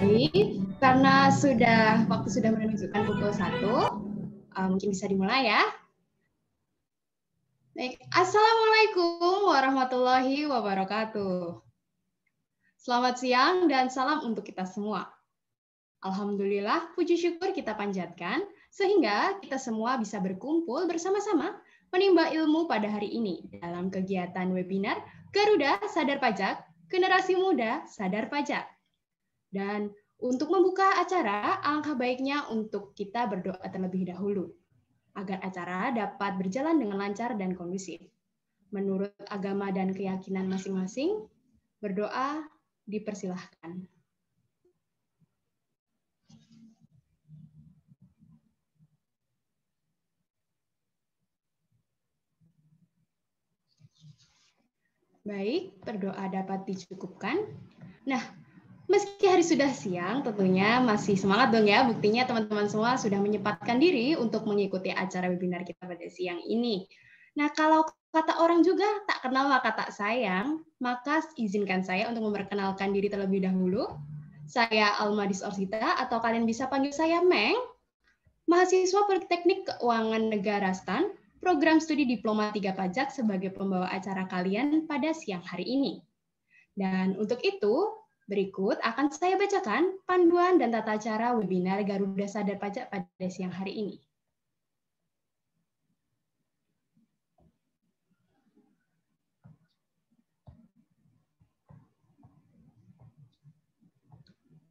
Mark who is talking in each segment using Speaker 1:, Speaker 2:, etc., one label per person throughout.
Speaker 1: Baik, karena waktu sudah menunjukkan pukul 1, mungkin bisa dimulai ya. Baik, Assalamualaikum warahmatullahi wabarakatuh. Selamat siang dan salam untuk kita semua. Alhamdulillah, puji syukur kita panjatkan sehingga kita semua bisa berkumpul bersama-sama menimba ilmu pada hari ini dalam kegiatan webinar Garuda Sadar Pajak, Generasi Muda Sadar Pajak. Dan untuk membuka acara, alangkah baiknya untuk kita berdoa terlebih dahulu, agar acara dapat berjalan dengan lancar dan kondusif. Menurut agama dan keyakinan masing-masing, berdoa dipersilahkan. Baik, berdoa dapat dicukupkan. Nah, meski hari sudah siang, tentunya masih semangat dong ya. Buktinya teman-teman semua sudah menyempatkan diri untuk mengikuti acara webinar kita pada siang ini. Nah, kalau kata orang juga tak kenal maka tak sayang, maka izinkan saya untuk memperkenalkan diri terlebih dahulu. Saya Almadis Orsita, atau kalian bisa panggil saya Meng, mahasiswa Politeknik Keuangan Negara STAN, program studi Diploma 3 Pajak sebagai pembawa acara kalian pada siang hari ini. Dan untuk itu, berikut akan saya bacakan panduan dan tata cara webinar Garuda Sadar Pajak pada siang hari ini.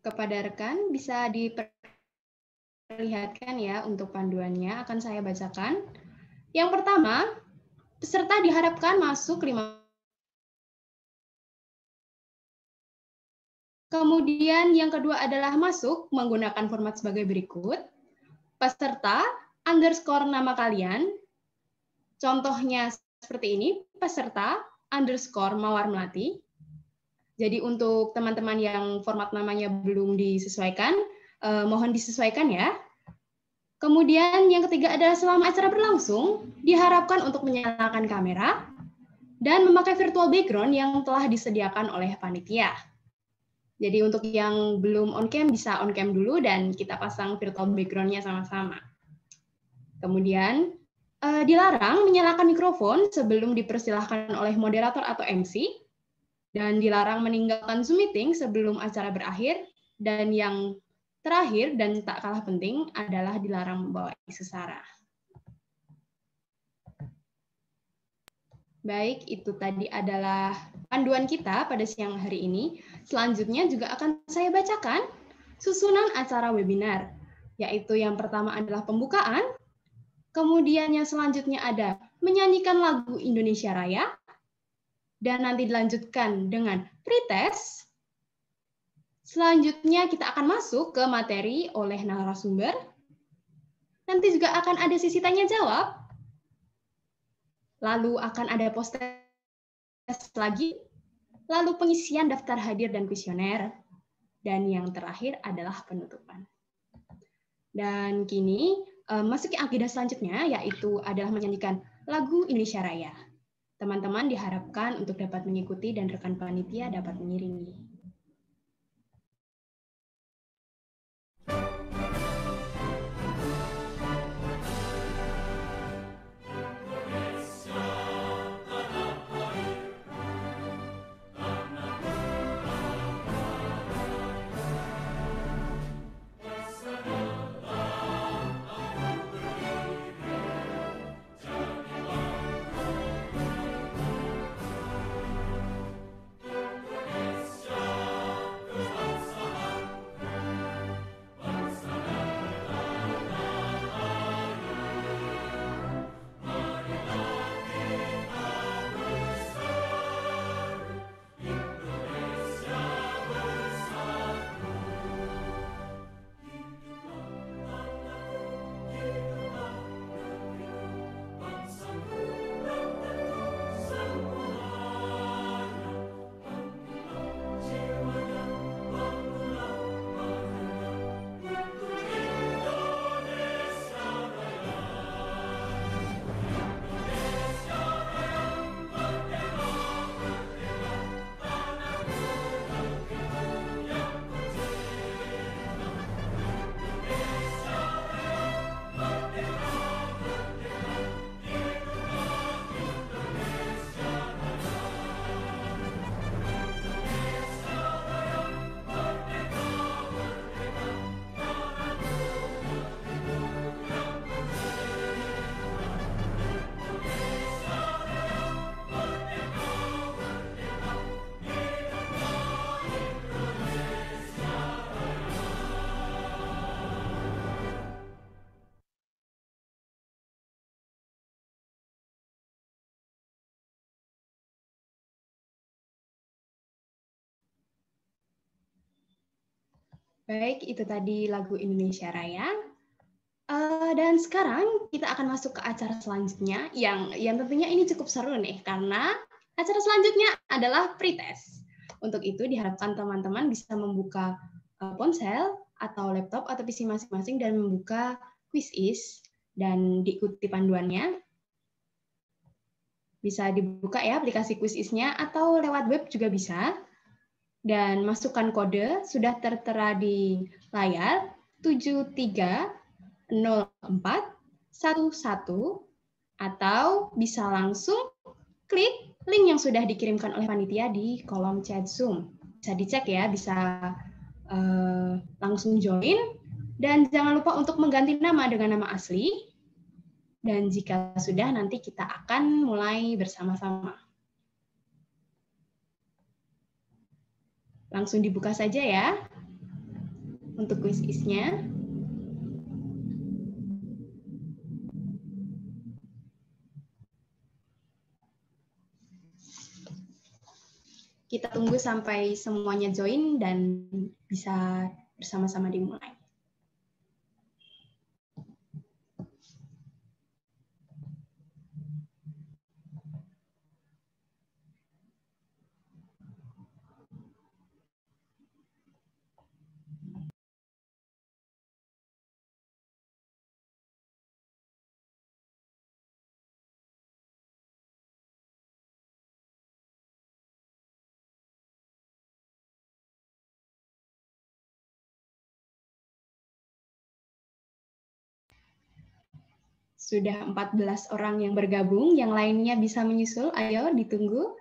Speaker 1: Kepada rekan bisa diperlihatkan ya untuk panduannya, akan saya bacakan. Yang pertama, peserta diharapkan masuk 5. Kemudian yang kedua adalah masuk menggunakan format sebagai berikut. Peserta underscore nama kalian. Contohnya seperti ini, peserta underscore Mawar Melati. Jadi untuk teman-teman yang format namanya belum disesuaikan, mohon disesuaikan ya. Kemudian yang ketiga adalah selama acara berlangsung, diharapkan untuk menyalakan kamera dan memakai virtual background yang telah disediakan oleh panitia. Jadi untuk yang belum on cam bisa on cam dulu dan kita pasang virtual background-nya sama-sama. Kemudian dilarang menyalakan mikrofon sebelum dipersilahkan oleh moderator atau MC, dan dilarang meninggalkan Zoom meeting sebelum acara berakhir, dan yang terakhir dan tak kalah penting adalah dilarang membawa isu sara. Baik, itu tadi adalah panduan kita pada siang hari ini. Selanjutnya juga akan saya bacakan susunan acara webinar, yaitu yang pertama adalah pembukaan, kemudian yang selanjutnya ada menyanyikan lagu Indonesia Raya, dan nanti dilanjutkan dengan pretest. Selanjutnya kita akan masuk ke materi oleh narasumber. Nanti juga akan ada sesi tanya jawab. Lalu akan ada post test lagi. Lalu pengisian daftar hadir dan kuesioner. Dan yang terakhir adalah penutupan. Dan kini masuk ke agenda selanjutnya, yaitu adalah menyanyikan lagu Indonesia Raya. Teman-teman diharapkan untuk dapat mengikuti dan rekan panitia dapat mengiringi. Baik, itu tadi lagu Indonesia Raya. Dan sekarang kita akan masuk ke acara selanjutnya yang tentunya ini cukup seru nih karena acara selanjutnya adalah pretest. Untuk itu diharapkan teman-teman bisa membuka ponsel atau laptop atau PC masing-masing dan membuka Quizizz dan diikuti panduannya. Bisa dibuka ya aplikasi Quizizz-nya atau lewat web juga bisa. Dan masukkan kode sudah tertera di layar 730411 atau bisa langsung klik link yang sudah dikirimkan oleh panitia di kolom chat Zoom. Bisa dicek ya, bisa langsung join dan jangan lupa untuk mengganti nama dengan nama asli. Dan jika sudah nanti kita akan mulai bersama-sama. Langsung dibuka saja ya untuk Quizizz-nya. Kita tunggu sampai semuanya join dan bisa bersama-sama dimulai. Sudah 14 orang yang bergabung, yang lainnya bisa menyusul. Ayo, ditunggu.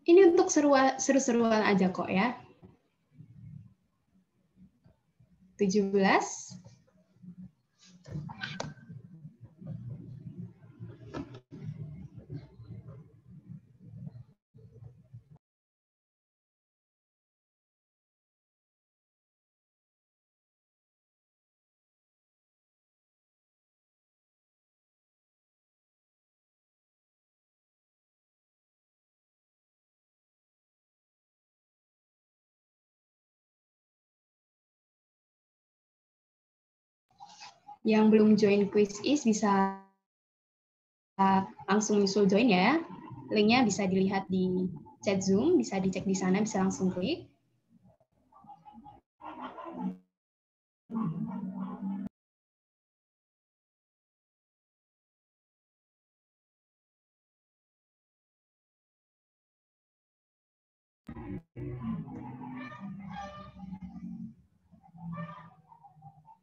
Speaker 1: Ini untuk seru-seruan aja kok ya. 17. Yang belum join Quizizz bisa langsung nyusul join ya. Linknya bisa dilihat di chat Zoom, bisa dicek di sana, bisa langsung klik.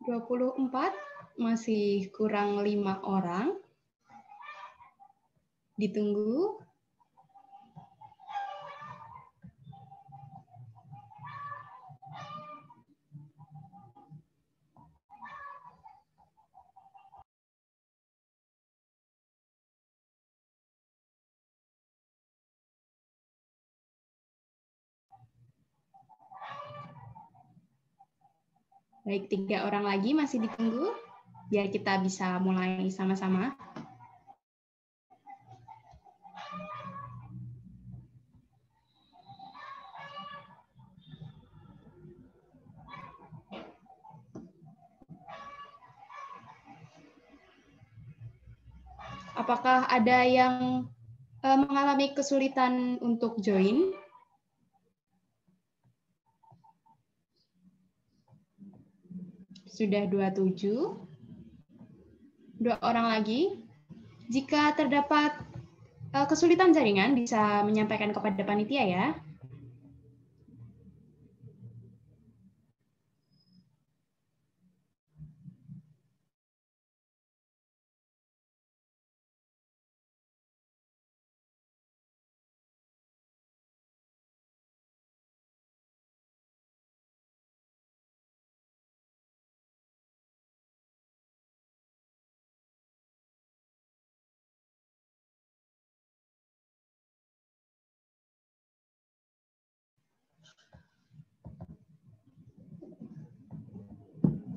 Speaker 1: (24) masih kurang 5 orang. Ditunggu. Baik, 3 orang lagi masih ditunggu, biar kita bisa mulai sama-sama. Apakah ada yang mengalami kesulitan untuk join? Sudah 27. 2 orang lagi. Jika terdapat kesulitan jaringan, bisa menyampaikan kepada panitia ya.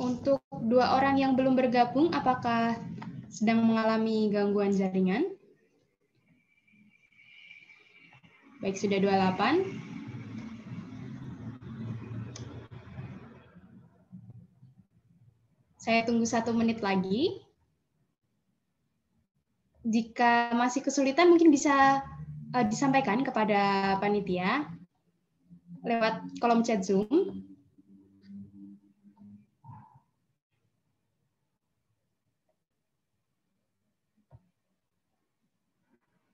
Speaker 1: Untuk 2 orang yang belum bergabung, apakah sedang mengalami gangguan jaringan? Baik, sudah 28. Saya tunggu 1 menit lagi. Jika masih kesulitan, mungkin bisa disampaikan kepada panitia lewat kolom chat Zoom.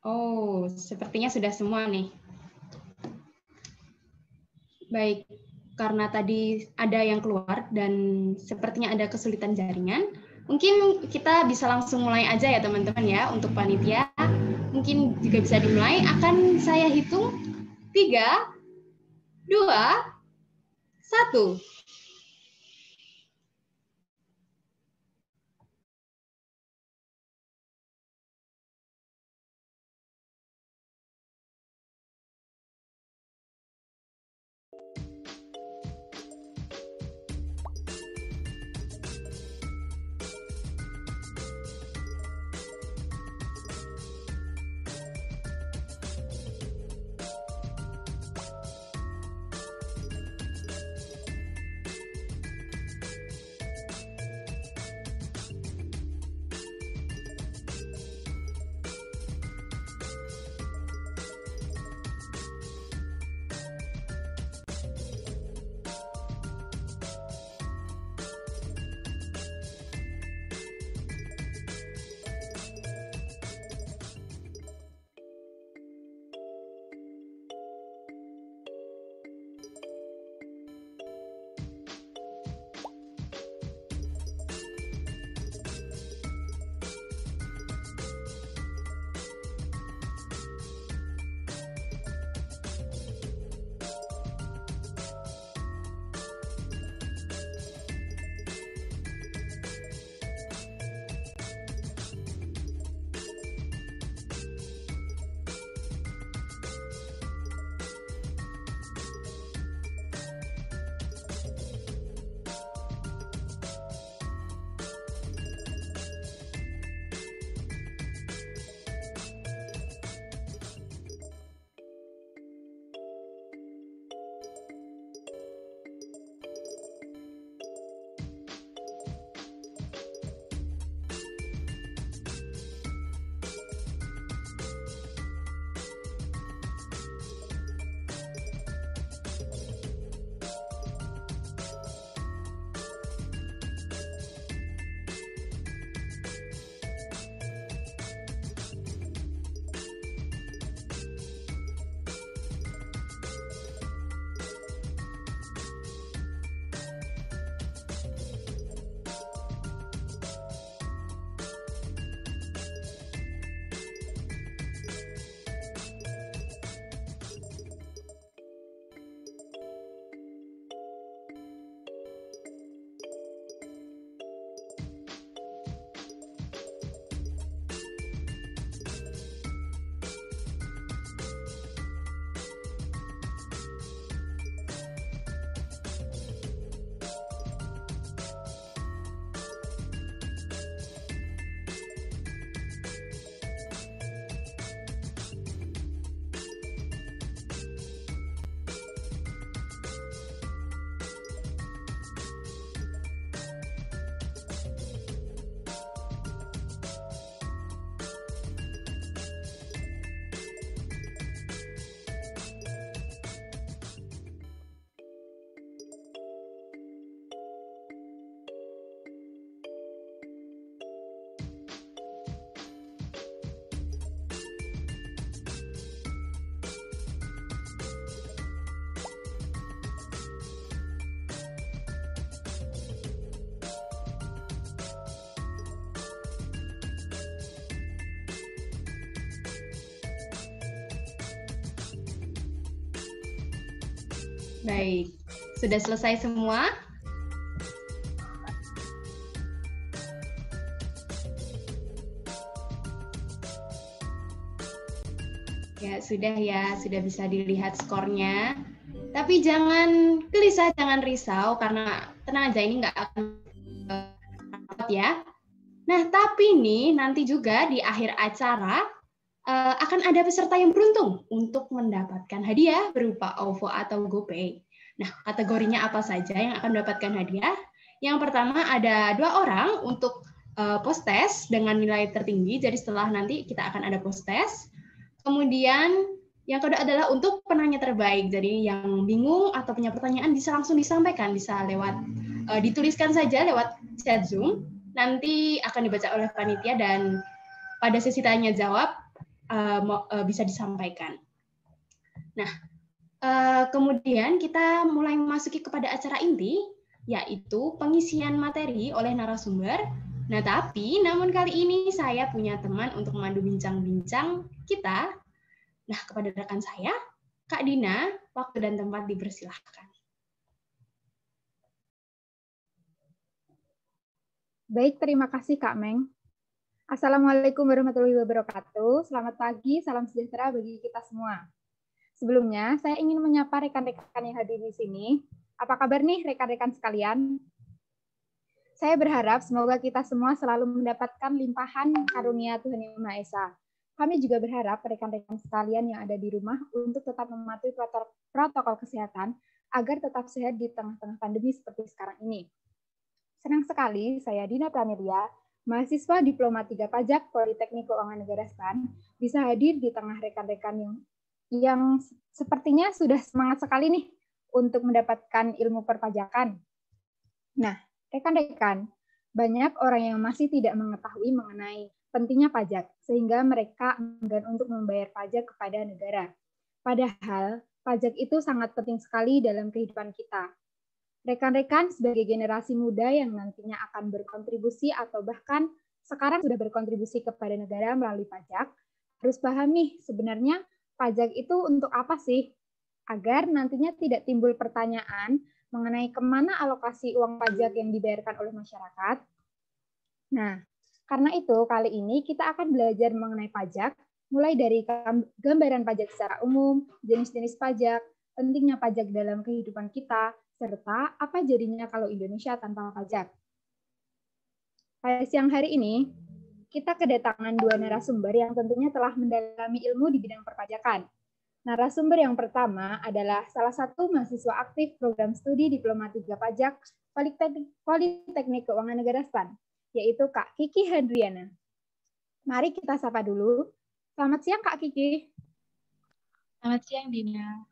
Speaker 1: Oh, sepertinya sudah semua nih. Baik, karena tadi ada yang keluar dan sepertinya ada kesulitan jaringan, mungkin kita bisa langsung mulai aja ya teman-teman ya untuk panitia. Mungkin juga bisa dimulai, akan saya hitung 3, 2, 1. Baik, sudah selesai semua? Ya, sudah bisa dilihat skornya. Tapi jangan gelisah, jangan risau, karena tenang aja, ini nggak akan ya. Nah, tapi nih nanti juga di akhir acara akan ada peserta yang beruntung untuk mendapatkan hadiah berupa OVO atau GoPay. Nah, kategorinya apa saja yang akan mendapatkan hadiah? Yang pertama ada 2 orang untuk post-test dengan nilai tertinggi, jadi setelah nanti kita akan ada post-test. Kemudian yang kedua adalah untuk penanya terbaik, jadi yang bingung atau punya pertanyaan bisa langsung disampaikan, bisa lewat dituliskan saja lewat chat Zoom, nanti akan dibaca oleh panitia dan pada sesi tanya jawab bisa disampaikan. Nah, kemudian kita mulai memasuki kepada acara inti, yaitu pengisian materi oleh narasumber. Nah, namun kali ini saya punya teman untuk memandu bincang-bincang kita. Nah, kepada rekan saya, Kak Dina, waktu dan tempat dipersilahkan.
Speaker 2: Baik, terima kasih Kak Meng. Assalamualaikum warahmatullahi wabarakatuh. Selamat pagi, salam sejahtera bagi kita semua. Sebelumnya, saya ingin menyapa rekan-rekan yang hadir di sini. Apa kabar nih rekan-rekan sekalian? Saya berharap semoga kita semua selalu mendapatkan limpahan karunia Tuhan Yang Maha Esa. Kami juga berharap rekan-rekan sekalian yang ada di rumah untuk tetap mematuhi protokol kesehatan agar tetap sehat di tengah-tengah pandemi seperti sekarang ini. Senang sekali saya Dina Pranelia, mahasiswa Diploma 3 Pajak Politeknik Keuangan Negara STAN, bisa hadir di tengah rekan-rekan yang sepertinya sudah semangat sekali nih untuk mendapatkan ilmu perpajakan. Nah, rekan-rekan, banyak orang yang masih tidak mengetahui mengenai pentingnya pajak, sehingga mereka enggan untuk membayar pajak kepada negara. Padahal, pajak itu sangat penting sekali dalam kehidupan kita. Rekan-rekan sebagai generasi muda yang nantinya akan berkontribusi atau bahkan sekarang sudah berkontribusi kepada negara melalui pajak, harus paham nih sebenarnya pajak itu untuk apa sih? Agar nantinya tidak timbul pertanyaan mengenai kemana alokasi uang pajak yang dibayarkan oleh masyarakat. Nah, karena itu kali ini kita akan belajar mengenai pajak, mulai dari gambaran pajak secara umum, jenis-jenis pajak, pentingnya pajak dalam kehidupan kita, serta apa jadinya kalau Indonesia tanpa pajak. Pada siang hari ini, kita kedatangan 2 narasumber yang tentunya telah mendalami ilmu di bidang perpajakan. Narasumber yang pertama adalah salah satu mahasiswa aktif program studi Diploma 3 Pajak Politeknik Keuangan Negara STAN, yaitu Kak Kiki Hadriana. Mari kita sapa dulu. Selamat siang Kak Kiki.
Speaker 3: Selamat siang Dina.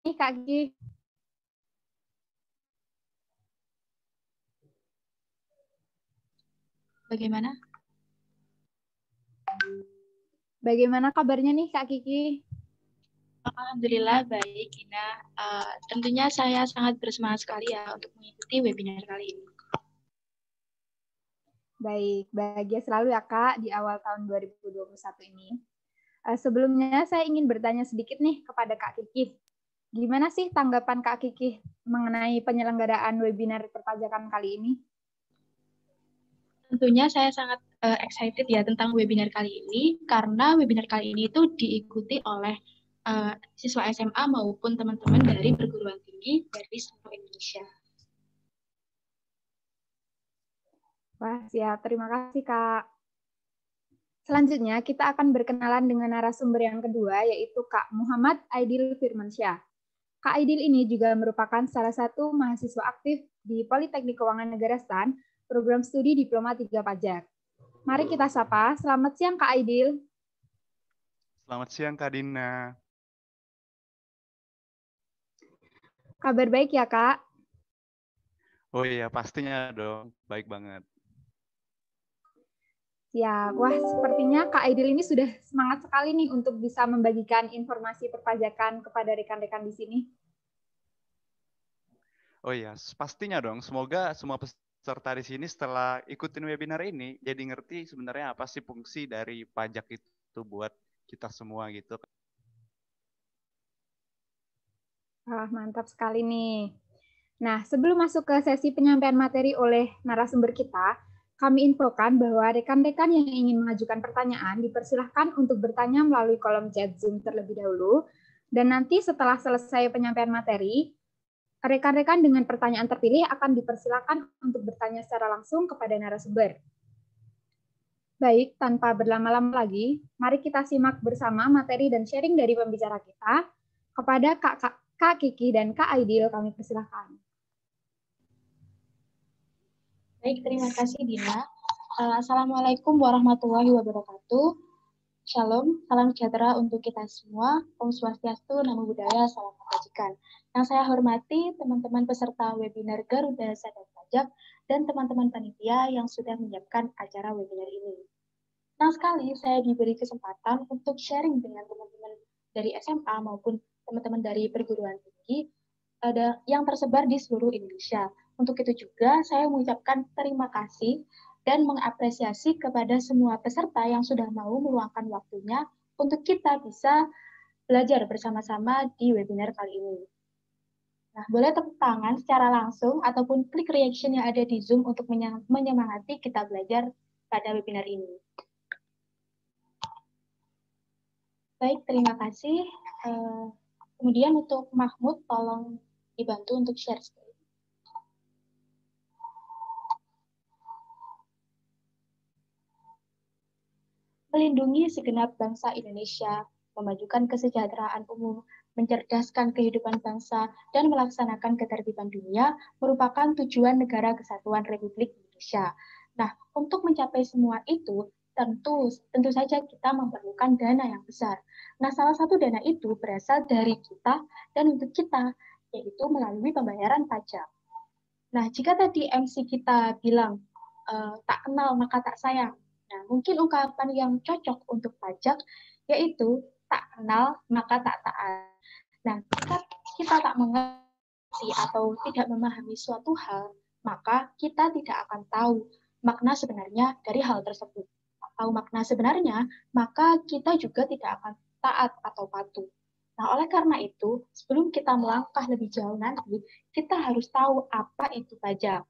Speaker 2: Nih Kak Kiki. Bagaimana kabarnya nih Kak Kiki?
Speaker 3: Alhamdulillah baik Dina. Tentunya saya sangat bersemangat sekali ya untuk mengikuti webinar kali ini.
Speaker 2: Baik, bahagia selalu ya Kak di awal tahun 2021 ini. Sebelumnya saya ingin bertanya sedikit nih kepada Kak Kiki. Gimana sih tanggapan Kak Kiki mengenai penyelenggaraan webinar perpajakan kali ini?
Speaker 3: Tentunya saya sangat excited ya tentang webinar kali ini, karena webinar kali ini itu diikuti oleh siswa SMA maupun teman-teman dari perguruan tinggi dari seluruh Indonesia.
Speaker 2: Wah, siap. Terima kasih, Kak. Selanjutnya, kita akan berkenalan dengan narasumber yang kedua, yaitu Kak Muhammad Aidil Firmansyah. Kak Aidil ini juga merupakan salah satu mahasiswa aktif di Politeknik Keuangan Negara STAN, program studi Diploma 3 Pajak. Mari kita sapa. Selamat siang, Kak Aidil.
Speaker 4: Selamat siang, Kak Dina.
Speaker 2: Kabar baik ya, Kak?
Speaker 4: Oh iya, pastinya dong. Baik banget.
Speaker 2: Ya, wah sepertinya Kak Aidil ini sudah semangat sekali nih untuk bisa membagikan informasi perpajakan kepada rekan-rekan di sini.
Speaker 4: Oh iya, pastinya dong. Semoga semua peserta di sini setelah ikutin webinar ini jadi ngerti sebenarnya apa sih fungsi dari pajak itu buat kita semua gitu.
Speaker 2: Wah, mantap sekali nih. Nah, sebelum masuk ke sesi penyampaian materi oleh narasumber kita, kami infokan bahwa rekan-rekan yang ingin mengajukan pertanyaan dipersilahkan untuk bertanya melalui kolom chat Zoom terlebih dahulu, dan nanti setelah selesai penyampaian materi, rekan-rekan dengan pertanyaan terpilih akan dipersilahkan untuk bertanya secara langsung kepada narasumber. Baik, tanpa berlama-lama lagi, mari kita simak bersama materi dan sharing dari pembicara kita. Kepada Kak Kiki dan Kak Aidil, kami persilahkan.
Speaker 3: Baik, terima kasih Dina. Assalamualaikum warahmatullahi wabarakatuh. Shalom, salam sejahtera untuk kita semua. Om Swastiastu, Namo Buddhaya, Salam Kebajikan. Yang saya hormati teman-teman peserta webinar Garuda Sadar Pajak dan teman-teman panitia yang sudah menyiapkan acara webinar ini. Senang sekali saya diberi kesempatan untuk sharing dengan teman-teman dari SMA maupun teman-teman dari perguruan tinggi yang tersebar di seluruh Indonesia. Untuk itu juga saya mengucapkan terima kasih dan mengapresiasi kepada semua peserta yang sudah mau meluangkan waktunya untuk kita bisa belajar bersama-sama di webinar kali ini. Nah, boleh tepuk tangan secara langsung ataupun klik reaction yang ada di Zoom untuk menyemangati kita belajar pada webinar ini. Baik, terima kasih. Kemudian untuk Mahmud, tolong dibantu untuk share screen. Melindungi segenap bangsa Indonesia, memajukan kesejahteraan umum, mencerdaskan kehidupan bangsa, dan melaksanakan ketertiban dunia merupakan tujuan Negara Kesatuan Republik Indonesia. Nah, untuk mencapai semua itu, tentu saja kita memerlukan dana yang besar. Nah, salah satu dana itu berasal dari kita dan untuk kita, yaitu melalui pembayaran pajak. Nah, jika tadi MC kita bilang, tak kenal maka tak sayang. Nah, mungkin ungkapan yang cocok untuk pajak yaitu tak kenal maka tak taat. Nah, jika kita tak mengerti atau tidak memahami suatu hal, maka kita tidak akan tahu makna sebenarnya dari hal tersebut. Tahu makna sebenarnya, maka kita juga tidak akan taat atau patuh. Nah, oleh karena itu, sebelum kita melangkah lebih jauh nanti, kita harus tahu apa itu pajak.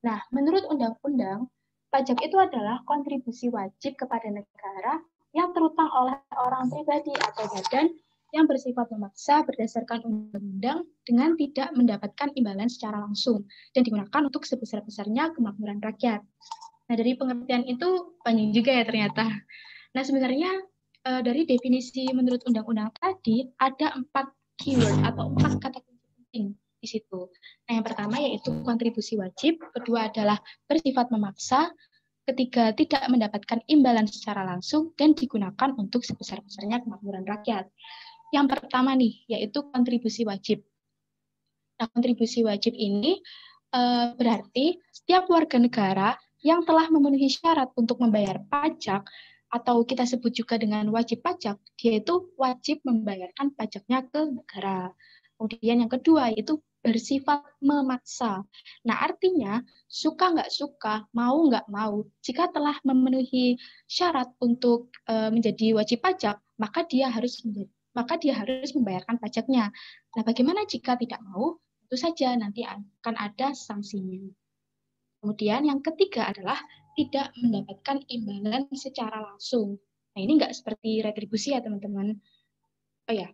Speaker 3: Nah, menurut undang-undang, pajak itu adalah kontribusi wajib kepada negara yang terutang oleh orang pribadi atau badan yang bersifat memaksa berdasarkan undang-undang dengan tidak mendapatkan imbalan secara langsung dan digunakan untuk sebesar-besarnya kemakmuran rakyat. Nah, dari pengertian itu panjang juga ya ternyata. Nah, sebenarnya dari definisi menurut undang-undang tadi ada 4 keyword atau 4 kata kunci penting di situ. Nah, yang pertama yaitu kontribusi wajib, kedua adalah bersifat memaksa, ketiga tidak mendapatkan imbalan secara langsung dan digunakan untuk sebesar-besarnya kemakmuran rakyat. Yang pertama nih yaitu kontribusi wajib. Nah, kontribusi wajib ini berarti setiap warga negara yang telah memenuhi syarat untuk membayar pajak atau kita sebut juga dengan wajib pajak, dia itu wajib membayarkan pajaknya ke negara. Kemudian yang kedua yaitu bersifat memaksa. Nah, artinya suka nggak suka, mau nggak mau, jika telah memenuhi syarat untuk menjadi wajib pajak, maka dia harus membayarkan pajaknya. Nah, bagaimana jika tidak mau? Tentu saja nanti akan ada sanksinya. Kemudian yang ketiga adalah tidak mendapatkan imbalan secara langsung. Nah, ini nggak seperti retribusi ya teman-teman. Oh ya,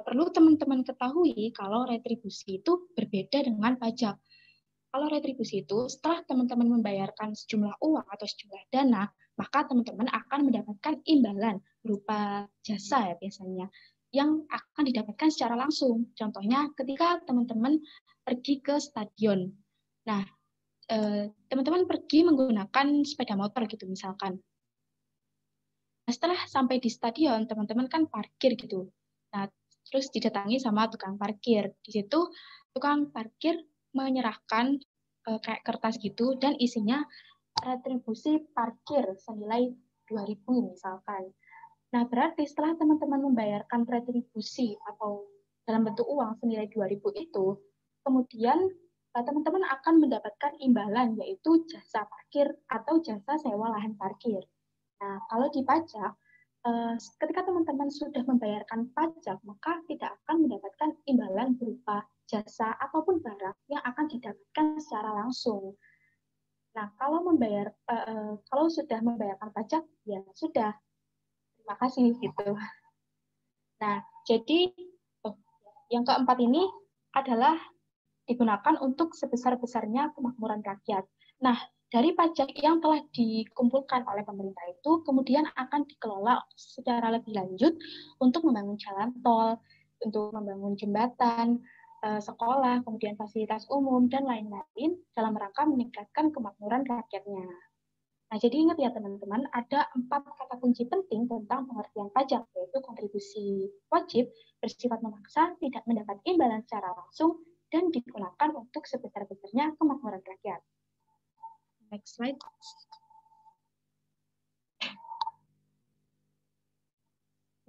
Speaker 3: perlu teman-teman ketahui kalau retribusi itu berbeda dengan pajak. Kalau retribusi itu setelah teman-teman membayarkan sejumlah uang atau sejumlah dana, maka teman-teman akan mendapatkan imbalan berupa jasa ya biasanya yang akan didapatkan secara langsung. Contohnya ketika teman-teman pergi ke stadion. Nah, teman-teman pergi menggunakan sepeda motor gitu misalkan. Nah, setelah sampai di stadion, teman-teman kan parkir gitu. Nah, terus didatangi sama tukang parkir. Di situ tukang parkir menyerahkan kayak kertas gitu dan isinya retribusi parkir senilai 2.000 misalkan. Nah, berarti setelah teman-teman membayarkan retribusi atau dalam bentuk uang senilai 2.000 itu, kemudian teman-teman akan mendapatkan imbalan yaitu jasa parkir atau jasa sewa lahan parkir. Nah, kalau di pajak, ketika teman-teman sudah membayarkan pajak, maka tidak akan mendapatkan imbalan berupa jasa ataupun barang yang akan didapatkan secara langsung. Nah, kalau sudah membayarkan pajak, ya sudah, terima kasih gitu. Nah, jadi yang keempat ini adalah digunakan untuk sebesar-besarnya kemakmuran rakyat. Nah, dari pajak yang telah dikumpulkan oleh pemerintah itu kemudian akan dikelola secara lebih lanjut untuk membangun jalan tol, untuk membangun jembatan, sekolah, kemudian fasilitas umum, dan lain-lain dalam rangka meningkatkan kemakmuran rakyatnya. Nah, jadi ingat ya teman-teman, ada 4 kata kunci penting tentang pengertian pajak, yaitu kontribusi wajib, bersifat memaksa, tidak mendapat imbalan secara langsung, dan digunakan untuk sebesar-besarnya kemakmuran rakyat. Next slide.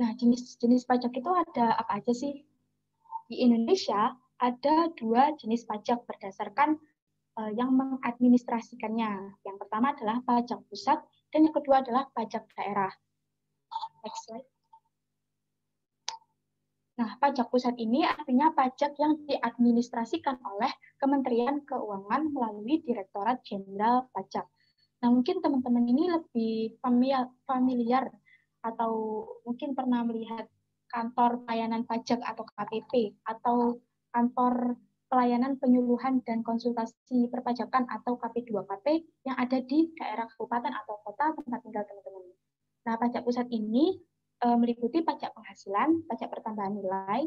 Speaker 3: Nah, jenis-jenis pajak itu ada apa aja sih? Di Indonesia ada 2 jenis pajak berdasarkan yang mengadministrasikannya. Yang pertama adalah pajak pusat dan yang kedua adalah pajak daerah. Next slide. Nah, pajak pusat ini artinya pajak yang diadministrasikan oleh Kementerian Keuangan melalui Direktorat Jenderal Pajak. Nah, mungkin teman-teman ini lebih familiar atau mungkin pernah melihat kantor pelayanan pajak atau KPP atau kantor pelayanan penyuluhan dan konsultasi perpajakan atau KP2KP yang ada di daerah kabupaten atau kota tempat tinggal teman-teman. Nah, pajak pusat ini meliputi pajak penghasilan, pajak pertambahan nilai,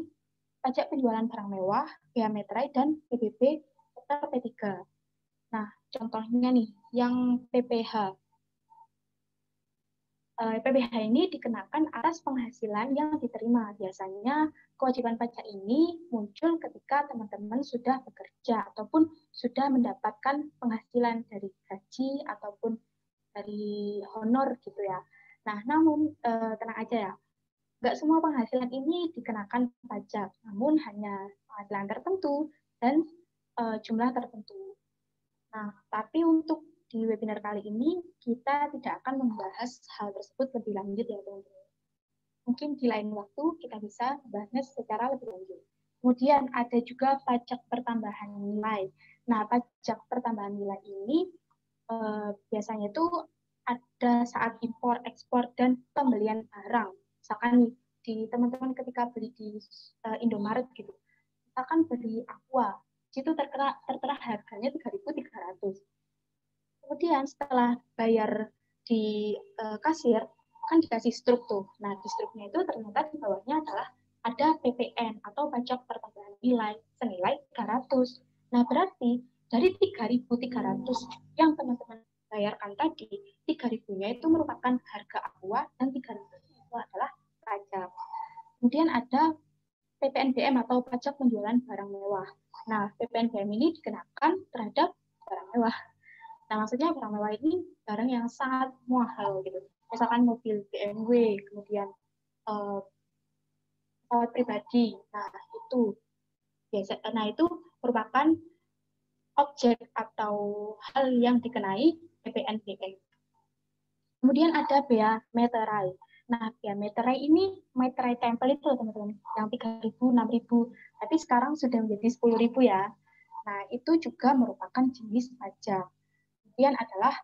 Speaker 3: pajak penjualan barang mewah, bea meterai, dan PBB serta P3. Nah, contohnya nih, yang PPh. PPh ini dikenakan atas penghasilan yang diterima. Biasanya kewajiban pajak ini muncul ketika teman-teman sudah bekerja ataupun sudah mendapatkan penghasilan dari gaji ataupun dari honor gitu ya. Nah, namun tenang aja ya, nggak semua penghasilan ini dikenakan pajak, namun hanya penghasilan tertentu dan jumlah tertentu. Nah, tapi untuk di webinar kali ini, kita tidak akan membahas hal tersebut lebih lanjut ya teman-teman. Mungkin di lain waktu kita bisa bahasnya secara lebih lanjut. Kemudian ada juga pajak pertambahan nilai. Nah, pajak pertambahan nilai ini biasanya itu ada saat impor, ekspor, dan pembelian barang. Misalkan di teman-teman ketika beli di Indomaret gitu, misalkan beli aqua, itu tertera harganya 3.300. Kemudian setelah bayar di kasir, kan dikasih struk tuh. Nah, di struknya itu ternyata di bawahnya adalah ada PPN atau pajak pertambahan nilai senilai 300. Nah, berarti dari 3.300 yang teman-teman bayarkan tadi, 3.000-nya itu merupakan harga aqua dan 3.000-nya itu adalah pajak. Kemudian ada PPNBM atau pajak penjualan barang mewah. Nah, PPNBM ini dikenakan terhadap barang mewah. Nah, maksudnya barang mewah ini barang yang sangat mahal gitu. Misalkan mobil BMW, kemudian pesawat pribadi. Nah, itu merupakan objek atau hal yang dikenai PPNBM. Kemudian ada bea meterai. Nah, bea meterai ini meterai tempel itu teman-teman, yang 3.000, 6.000, tapi sekarang sudah menjadi 10.000 ya. Nah, itu juga merupakan jenis pajak. Kemudian adalah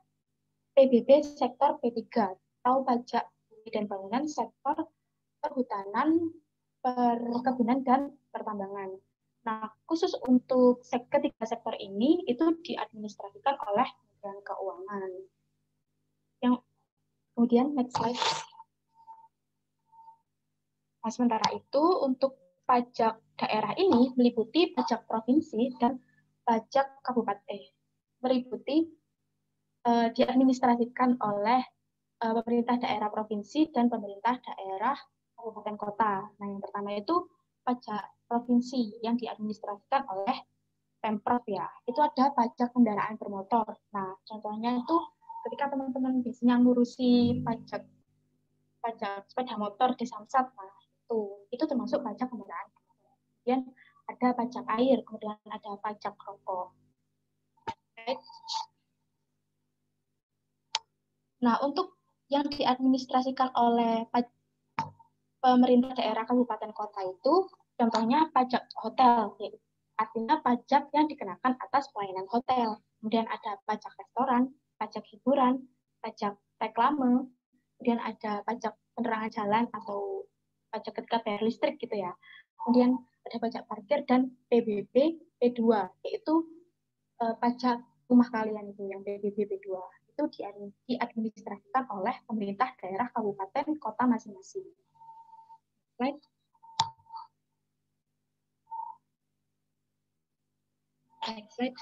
Speaker 3: PBB sektor P3 atau pajak bumi dan bangunan sektor perhutanan, perkebunan, dan pertambangan. Nah, khusus untuk ketiga sektor ini itu diadministrasikan oleh Kementerian Keuangan. Yang kemudian next slide. Nah, sementara itu untuk pajak daerah ini meliputi pajak provinsi dan pajak kabupaten. Meliputi diadministrasikan oleh pemerintah daerah provinsi dan pemerintah daerah kabupaten kota. Nah, yang pertama itu pajak provinsi yang diadministrasikan oleh Pemprov ya. Itu ada pajak kendaraan bermotor. Nah, contohnya itu ketika teman-teman biasanya ngurusi pajak sepeda motor di Samsat, nah itu termasuk pajak kendaraan. Kemudian ada pajak air, kemudian ada pajak rokok. Nah, untuk yang diadministrasikan oleh pemerintah daerah kabupaten kota itu, contohnya pajak hotel, artinya pajak yang dikenakan atas pelayanan hotel. Kemudian ada pajak restoran, pajak hiburan, pajak reklame, kemudian ada pajak penerangan jalan atau pajak ketika bayar listrik gitu ya. Kemudian ada pajak parkir dan PBB P2, yaitu pajak rumah kalian itu yang PBB 2 itu diadministrasikan oleh pemerintah daerah kabupaten kota masing-masing. Right? Next slide.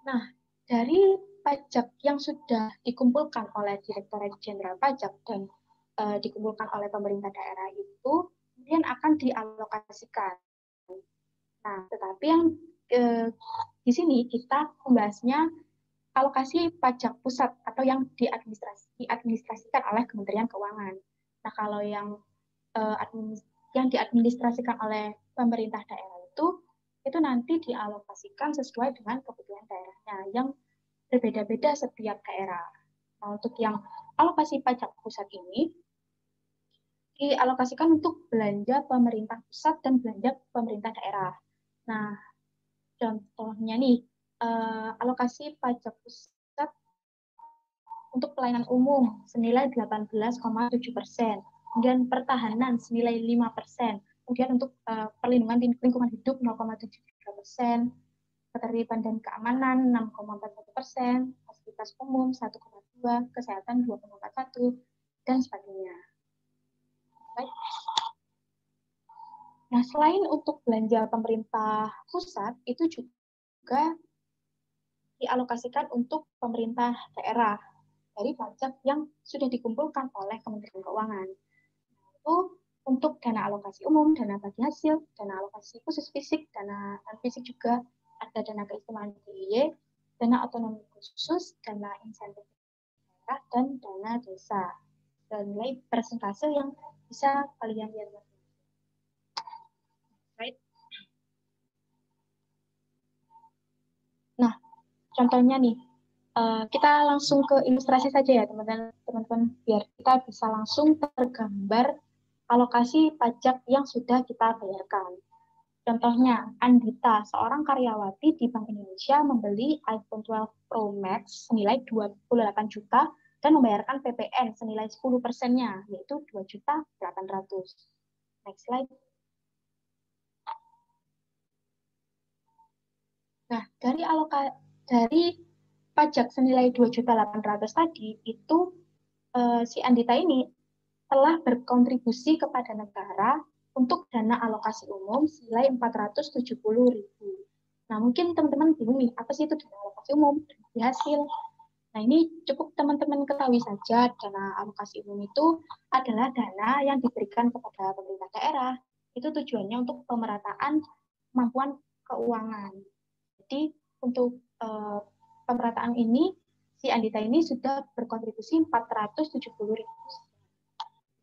Speaker 3: Nah, dari pajak yang sudah dikumpulkan oleh Direktorat Jenderal Pajak dan dikumpulkan oleh pemerintah daerah itu kemudian akan dialokasikan. Nah, tetapi yang di sini kita membahasnya alokasi pajak pusat atau yang diadministrasikan oleh Kementerian Keuangan. Nah, kalau yang diadministrasikan oleh pemerintah daerah itu nanti dialokasikan sesuai dengan kebutuhan daerahnya yang berbeda-beda setiap daerah. Nah, untuk yang alokasi pajak pusat ini dialokasikan untuk belanja pemerintah pusat dan belanja pemerintah daerah. Nah, contohnya nih, alokasi pajak pusat untuk pelayanan umum senilai 18,7%, kemudian pertahanan senilai 5%, kemudian untuk perlindungan lingkungan hidup 0,73%, ketertiban dan keamanan 6,41%, fasilitas umum 1,2%, kesehatan 2,41%, dan sebagainya. Baik. Nah, selain untuk belanja pemerintah pusat, itu juga dialokasikan untuk pemerintah daerah dari pajak yang sudah dikumpulkan oleh Kementerian Keuangan. Itu untuk dana alokasi umum, dana bagi hasil, dana alokasi khusus fisik, dana non-fisik juga, ada dana keistimewaan DIY, dana otonomi khusus, dana insentif daerah, dan dana desa. Dan nilai persentase yang bisa kalian lihat. Right. Nah, contohnya nih, kita langsung ke ilustrasi saja ya teman-teman, biar kita bisa langsung tergambar alokasi pajak yang sudah kita bayarkan. Contohnya, Andita, seorang karyawati di Bank Indonesia, membeli iPhone 12 Pro Max senilai 28 juta dan membayarkan PPN senilai 10%-nya, yaitu 2.800.000. Next slide. Nah, dari pajak senilai 2.800.000 tadi, itu si Andita ini telah berkontribusi kepada negara untuk dana alokasi umum senilai 470.000. Nah, mungkin teman-teman bingung nih, apa sih itu dana alokasi umum, dana bagi hasil? Nah, ini cukup teman-teman ketahui saja, dana alokasi umum itu adalah dana yang diberikan kepada pemerintah daerah. Itu tujuannya untuk pemerataan kemampuan keuangan. Jadi, untuk pemerataan ini, si Andita ini sudah berkontribusi 470.000.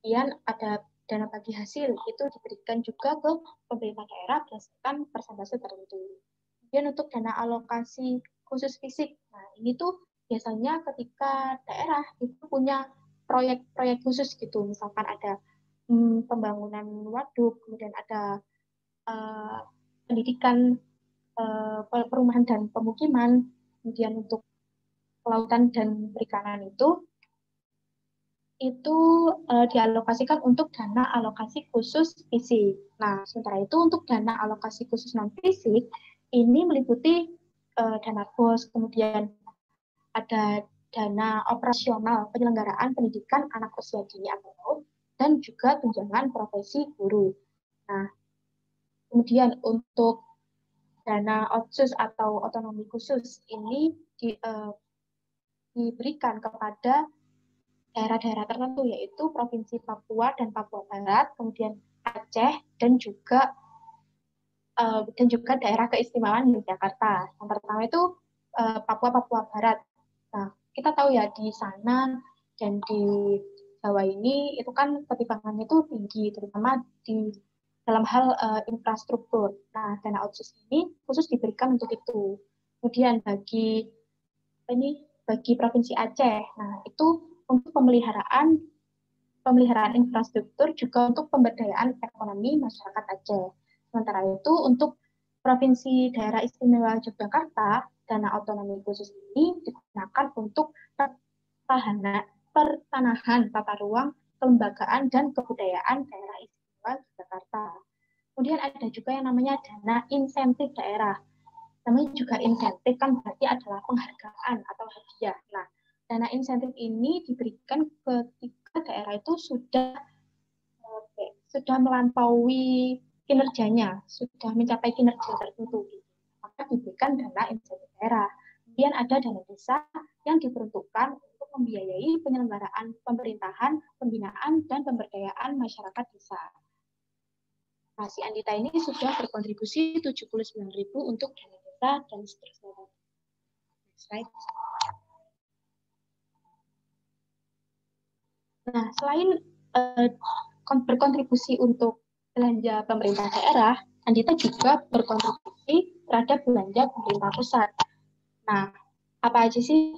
Speaker 3: Kemudian ada dana bagi hasil, itu diberikan juga ke pemerintah daerah berdasarkan persentase tertentu. Kemudian untuk dana alokasi khusus fisik, nah ini tuh biasanya ketika daerah itu punya proyek-proyek khusus gitu, misalkan ada pembangunan waduk, kemudian ada pendidikan, perumahan dan pemukiman, kemudian untuk kelautan dan perikanan itu dialokasikan untuk dana alokasi khusus fisik. Nah, sementara itu untuk dana alokasi khusus non-fisik, ini meliputi dana BOS, kemudian ada dana operasional penyelenggaraan pendidikan anak usia dini atau PAUD, dan juga tunjangan profesi guru. Nah, kemudian untuk dana otsus atau otonomi khusus, ini diberikan kepada daerah-daerah tertentu, yaitu Provinsi Papua dan Papua Barat, kemudian Aceh, dan juga daerah keistimewaan Yogyakarta. Yang pertama itu Papua Barat. Nah, kita tahu ya di sana dan di Jawa ini itu kan ketimpangannya itu tinggi, terutama di dalam hal infrastruktur. Nah, dana otsus ini khusus diberikan untuk itu. Kemudian bagi Provinsi Aceh, nah itu untuk pemeliharaan infrastruktur, juga untuk pemberdayaan ekonomi masyarakat Aceh. Sementara itu untuk Provinsi Daerah Istimewa Yogyakarta, dana otonomi khusus ini digunakan untuk pertanahan tata ruang, kelembagaan, dan kebudayaan daerah istimewa Yogyakarta. Kemudian ada juga yang namanya dana insentif daerah. namanya juga insentif, kan berarti adalah penghargaan atau hadiah. Nah, dana insentif ini diberikan ketika daerah itu sudah melampaui kinerjanya, sudah mencapai kinerja tertentu, maka diberikan dana insentif daerah. Kemudian ada dana desa yang diperuntukkan untuk membiayai penyelenggaraan pemerintahan, pembinaan, dan pemberdayaan masyarakat desa. Nah, si Andita ini sudah berkontribusi 79.000 untuk dana desa dan seterusnya. Slide. Nah, selain berkontribusi untuk belanja pemerintah daerah, Andita juga berkontribusi terhadap belanja pemerintah pusat. Nah, apa aja sih?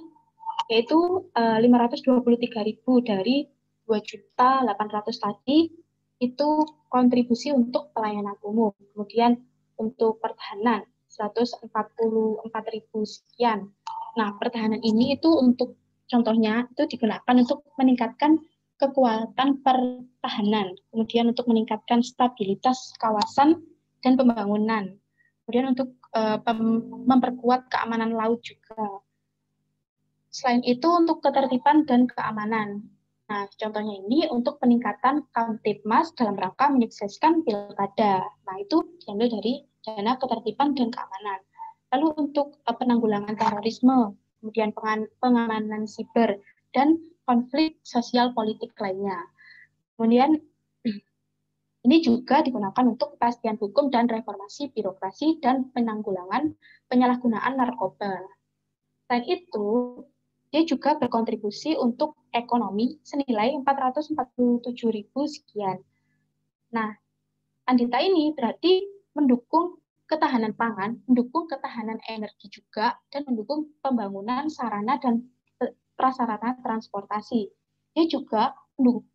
Speaker 3: Yaitu 523.000 dari 2.800.000 tadi itu kontribusi untuk pelayanan umum. Kemudian untuk pertahanan 144.000 sekian. Nah, pertahanan ini itu untuk contohnya itu digunakan untuk meningkatkan kekuatan pertahanan, kemudian untuk meningkatkan stabilitas kawasan dan pembangunan, kemudian untuk memperkuat keamanan laut juga. Selain itu untuk ketertiban dan keamanan. Nah, contohnya ini untuk peningkatan Kamtibmas dalam rangka menyukseskan pilkada. Nah, itu diambil dari dana ketertiban dan keamanan. Lalu untuk penanggulangan terorisme, kemudian pengamanan siber, dan konflik sosial politik lainnya. Kemudian ini juga digunakan untuk kepastian hukum dan reformasi birokrasi dan penanggulangan penyalahgunaan narkoba. Selain itu, dia juga berkontribusi untuk ekonomi senilai 447.000 sekian. Nah, Andita ini berarti mendukung ketahanan pangan, mendukung ketahanan energi juga, dan mendukung pembangunan sarana dan prasarana transportasi. Dia juga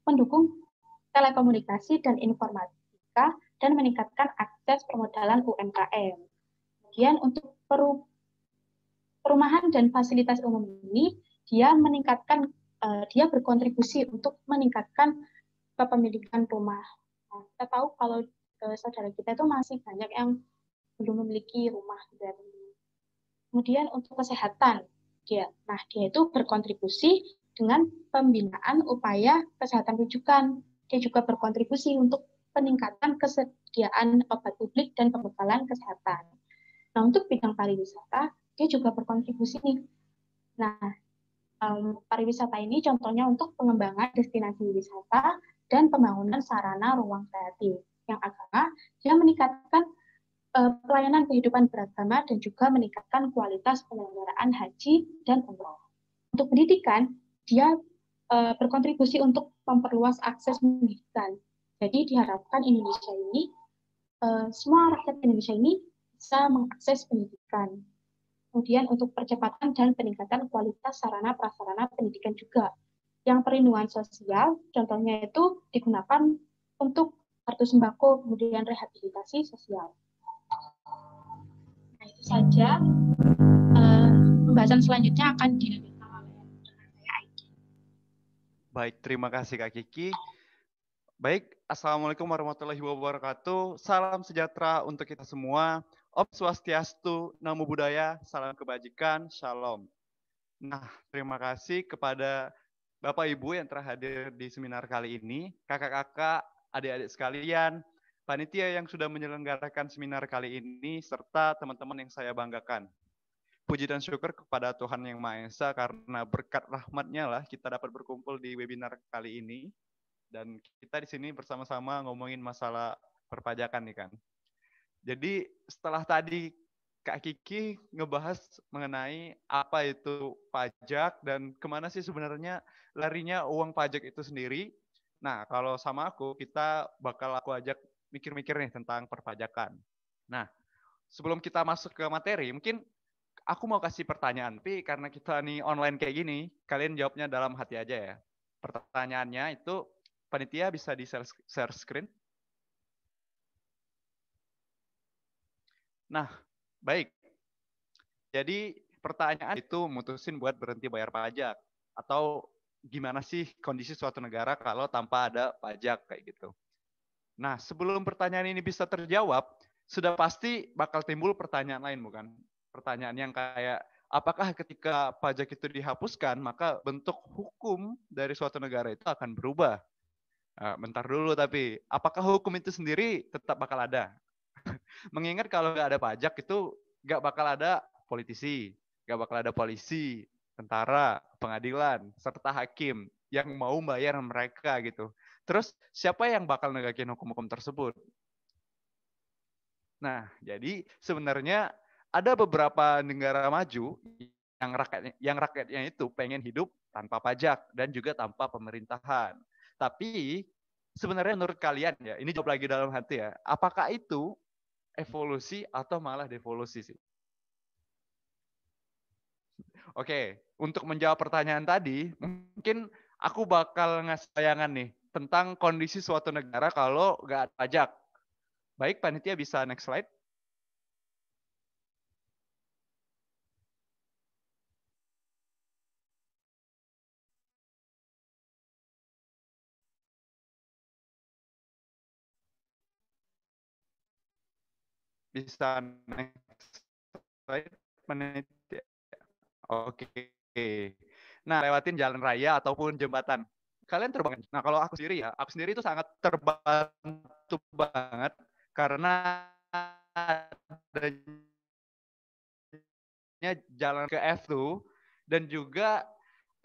Speaker 3: mendukung telekomunikasi dan informatika dan meningkatkan akses permodalan UMKM. Kemudian untuk perumahan dan fasilitas umum ini, dia berkontribusi untuk meningkatkan kepemilikan rumah. Nah, kita tahu kalau saudara kita itu masih banyak yang belum memiliki rumah. Kemudian untuk kesehatan, dia itu berkontribusi dengan pembinaan upaya kesehatan rujukan. Dia juga berkontribusi untuk peningkatan kesediaan obat publik dan pembekalan kesehatan. Nah, untuk bidang pariwisata, dia juga berkontribusi nih. Nah, pariwisata ini contohnya untuk pengembangan destinasi wisata dan pembangunan sarana ruang kreatif. Yang agama, dia meningkatkan pelayanan kehidupan beragama dan juga meningkatkan kualitas penyelenggaraan haji dan umroh. Untuk pendidikan, dia berkontribusi untuk memperluas akses pendidikan. Jadi diharapkan Indonesia ini, semua rakyat Indonesia ini bisa mengakses pendidikan. Kemudian untuk percepatan dan peningkatan kualitas sarana prasarana pendidikan juga. Yang perlindungan sosial, contohnya itu digunakan untuk kartu sembako, kemudian rehabilitasi sosial. Nah, itu saja. Pembahasan selanjutnya akan dilanjutkan oleh saya Aiki.
Speaker 4: Baik, terima kasih Kak Kiki. Baik, Assalamualaikum warahmatullahi wabarakatuh. Salam sejahtera untuk kita semua. Om Swastiastu, Namo Buddhaya, salam kebajikan, Shalom. Nah, terima kasih kepada Bapak Ibu yang telah hadir di seminar kali ini, kakak-kakak, adik-adik sekalian, panitia yang sudah menyelenggarakan seminar kali ini, serta teman-teman yang saya banggakan. Puji dan syukur kepada Tuhan Yang Maha Esa karena berkat rahmat-Nya lah kita dapat berkumpul di webinar kali ini. Dan kita di sini bersama-sama ngomongin masalah perpajakan nih kan. Jadi setelah tadi Kak Kiki ngebahas mengenai apa itu pajak dan kemana sih sebenarnya larinya uang pajak itu sendiri. Nah, kalau sama aku, aku ajak mikir-mikir nih tentang perpajakan. Nah, sebelum kita masuk ke materi, mungkin aku mau kasih pertanyaan, tapi karena kita nih online kayak gini, kalian jawabnya dalam hati aja ya. Pertanyaannya itu, panitia bisa di share screen? Nah, baik. Jadi pertanyaan itu mutusin buat berhenti bayar pajak. Atau gimana sih kondisi suatu negara kalau tanpa ada pajak kayak gitu. Nah, sebelum pertanyaan ini bisa terjawab, sudah pasti bakal timbul pertanyaan lain bukan? pertanyaan yang kayak, apakah ketika pajak itu dihapuskan, maka bentuk hukum dari suatu negara itu akan berubah? Bentar dulu tapi, apakah hukum itu sendiri tetap bakal ada? Mengingat kalau nggak ada pajak itu nggak bakal ada politisi, nggak bakal ada polisi, tentara, pengadilan, serta hakim yang mau bayar mereka gitu. Terus siapa yang bakal negakin hukum-hukum tersebut? Nah, jadi sebenarnya ada beberapa negara maju yang rakyatnya itu pengen hidup tanpa pajak dan juga tanpa pemerintahan. Tapi sebenarnya menurut kalian ya, ini jawab lagi dalam hati ya, apakah itu evolusi atau malah devolusi sih? Oke, untuk menjawab pertanyaan tadi, mungkin aku bakal ngasih bayangan nih tentang kondisi suatu negara kalau nggak ada pajak. Baik, panitia bisa next slide. Bisa next slide, panitia. Oke. Nah, lewatin jalan raya ataupun jembatan. Kalian terbang. Nah, kalau aku sendiri itu sangat terbantu banget karena adanya jalan ke F tuh, dan juga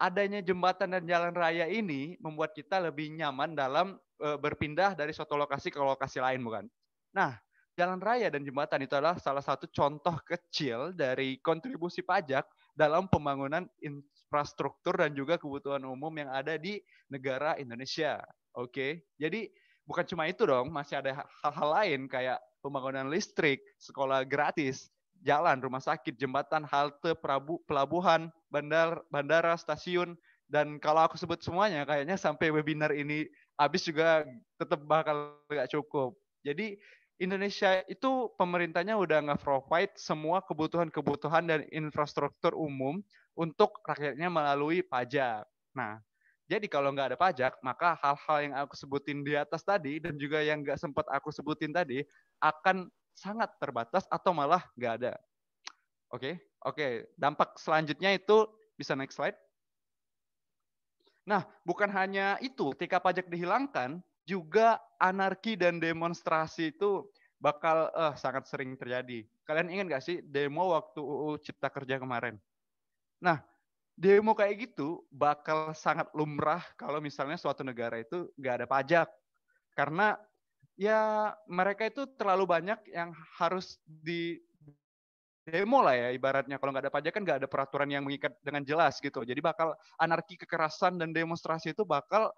Speaker 4: adanya jembatan dan jalan raya ini membuat kita lebih nyaman dalam berpindah dari suatu lokasi ke lokasi lain, bukan? Nah, jalan raya dan jembatan itu adalah salah satu contoh kecil dari kontribusi pajak dalam pembangunan infrastruktur dan juga kebutuhan umum yang ada di negara Indonesia. Oke, jadi bukan cuma itu dong, masih ada hal-hal lain kayak pembangunan listrik, sekolah gratis, jalan, rumah sakit, jembatan, halte, pelabuhan, bandara, stasiun, dan kalau aku sebut semuanya, kayaknya sampai webinar ini habis juga tetap bakal nggak cukup. Jadi Indonesia itu pemerintahnya udah nge-provide semua kebutuhan-kebutuhan dan infrastruktur umum untuk rakyatnya melalui pajak. Nah, jadi kalau nggak ada pajak, maka hal-hal yang aku sebutin di atas tadi dan juga yang nggak sempat aku sebutin tadi akan sangat terbatas atau malah nggak ada. Oke. Dampak selanjutnya itu bisa next slide. Nah, bukan hanya itu, ketika pajak dihilangkan, juga anarki dan demonstrasi itu bakal sangat sering terjadi. Kalian ingat nggak sih demo waktu UU Cipta Kerja kemarin? Nah, demo kayak gitu bakal sangat lumrah kalau misalnya suatu negara itu nggak ada pajak. Karena ya mereka itu terlalu banyak yang harus di demo lah ya ibaratnya. Kalau nggak ada pajak kan nggak ada peraturan yang mengikat dengan jelas gitu. Jadi bakal anarki, kekerasan, dan demonstrasi itu bakal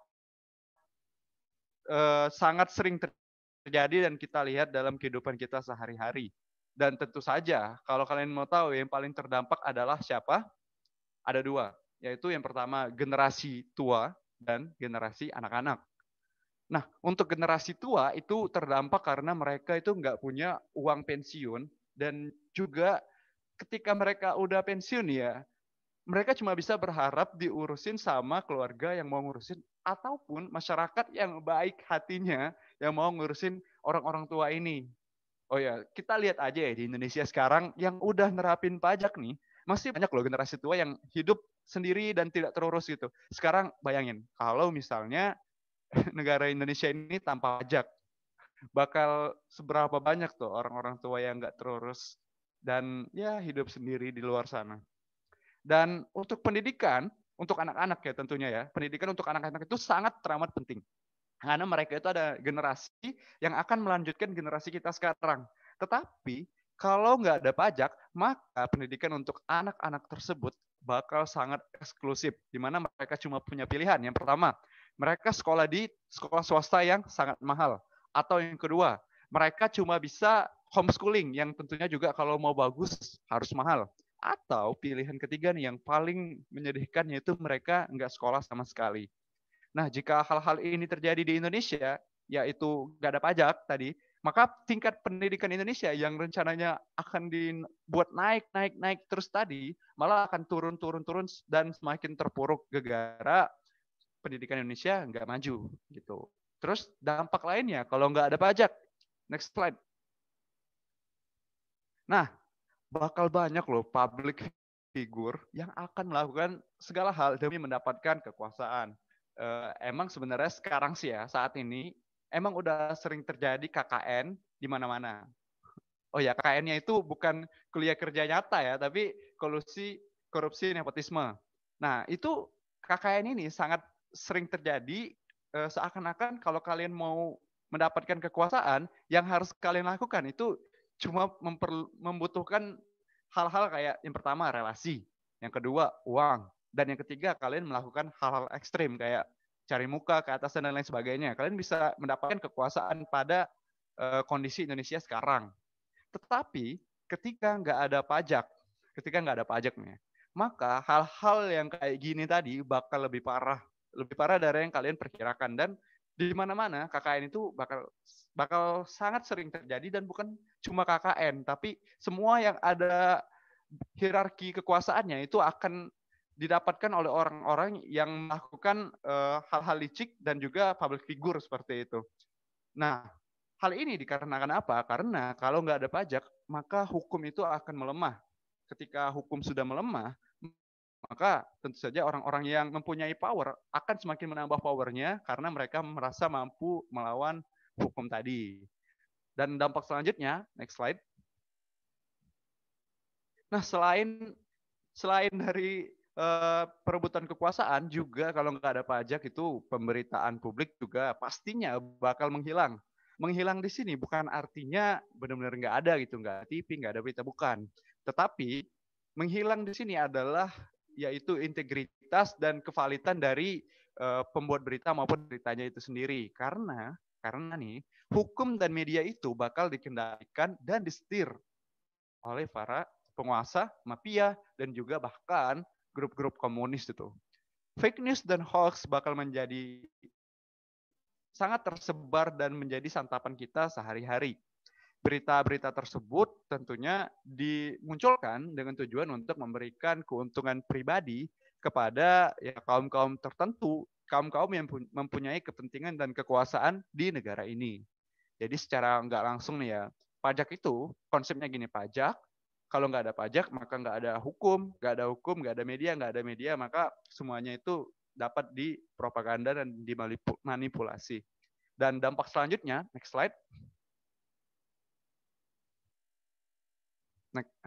Speaker 4: sangat sering terjadi dan kita lihat dalam kehidupan kita sehari-hari. Dan tentu saja kalau kalian mau tahu yang paling terdampak adalah siapa? Ada dua, yaitu yang pertama generasi tua dan generasi anak-anak. Nah, untuk generasi tua itu terdampak karena mereka itu nggak punya uang pensiun dan juga ketika mereka udah pensiun ya, mereka cuma bisa berharap diurusin sama keluarga yang mau ngurusin ataupun masyarakat yang baik hatinya yang mau ngurusin orang-orang tua ini. Oh ya, kita lihat aja ya di Indonesia sekarang yang udah nerapin pajak nih, masih banyak loh generasi tua yang hidup sendiri dan tidak terurus gitu. Sekarang bayangin, kalau misalnya negara Indonesia ini tanpa pajak, bakal seberapa banyak tuh orang-orang tua yang nggak terurus dan ya hidup sendiri di luar sana. Dan untuk pendidikan, untuk anak-anak ya tentunya ya, pendidikan untuk anak-anak itu sangat teramat penting. Karena mereka itu ada generasi yang akan melanjutkan generasi kita sekarang. Tetapi kalau nggak ada pajak, maka pendidikan untuk anak-anak tersebut bakal sangat eksklusif, di mana mereka cuma punya pilihan. Yang pertama, mereka sekolah di sekolah swasta yang sangat mahal. Atau yang kedua, mereka cuma bisa homeschooling, yang tentunya juga kalau mau bagus harus mahal. Atau pilihan ketiga nih yang paling menyedihkan yaitu mereka nggak sekolah sama sekali. Nah, jika hal-hal ini terjadi di Indonesia, yaitu nggak ada pajak tadi, maka tingkat pendidikan Indonesia yang rencananya akan dibuat naik terus tadi, malah akan turun dan semakin terpuruk gara-gara pendidikan Indonesia nggak maju gitu. Terus dampak lainnya kalau nggak ada pajak, next slide. Nah, bakal banyak loh public figure yang akan melakukan segala hal demi mendapatkan kekuasaan. Emang sebenarnya sekarang sih ya, saat ini emang udah sering terjadi KKN di mana-mana. Oh ya, KKN-nya itu bukan kuliah kerja nyata ya, tapi kolusi, korupsi, nepotisme. Nah, itu KKN ini sangat sering terjadi, seakan-akan kalau kalian mau mendapatkan kekuasaan, yang harus kalian lakukan itu cuma membutuhkan hal-hal kayak yang pertama relasi, yang kedua uang, dan yang ketiga kalian melakukan hal-hal ekstrim kayak cari muka, ke atas, dan lain sebagainya. Kalian bisa mendapatkan kekuasaan pada kondisi Indonesia sekarang. Tetapi ketika nggak ada pajak nih, maka hal-hal yang kayak gini tadi bakal lebih parah dari yang kalian perkirakan. Dan di mana-mana KKN itu bakal sangat sering terjadi, dan bukan cuma KKN, tapi semua yang ada hierarki kekuasaannya itu akan didapatkan oleh orang-orang yang melakukan hal-hal licik dan juga public figure seperti itu. Nah, hal ini dikarenakan apa? Karena kalau nggak ada pajak, maka hukum itu akan melemah. Ketika hukum sudah melemah, maka tentu saja orang-orang yang mempunyai power akan semakin menambah powernya karena mereka merasa mampu melawan hukum tadi. Dan dampak selanjutnya, next slide. Nah, selain dari perebutan kekuasaan, juga kalau nggak ada pajak itu pemberitaan publik juga pastinya bakal menghilang. Menghilang di sini bukan artinya benar-benar nggak ada gitu, nggak ada TV, nggak ada berita, bukan. Tetapi menghilang di sini adalah yaitu integritas dan kevalitan dari pembuat berita maupun beritanya itu sendiri. Karena nih hukum dan media itu bakal dikendalikan dan disetir oleh para penguasa, mafia, dan juga bahkan grup-grup komunis itu. Fake news dan hoax bakal menjadi sangat tersebar dan menjadi santapan kita sehari-hari. Berita-berita tersebut tentunya dimunculkan dengan tujuan untuk memberikan keuntungan pribadi kepada ya kaum-kaum tertentu, kaum-kaum yang mempunyai kepentingan dan kekuasaan di negara ini. Jadi secara nggak langsung nih ya, pajak itu konsepnya gini, pajak, kalau nggak ada pajak maka nggak ada hukum, nggak ada media, maka semuanya itu dapat dipropaganda dan dimanipulasi. Dan dampak selanjutnya, next slide.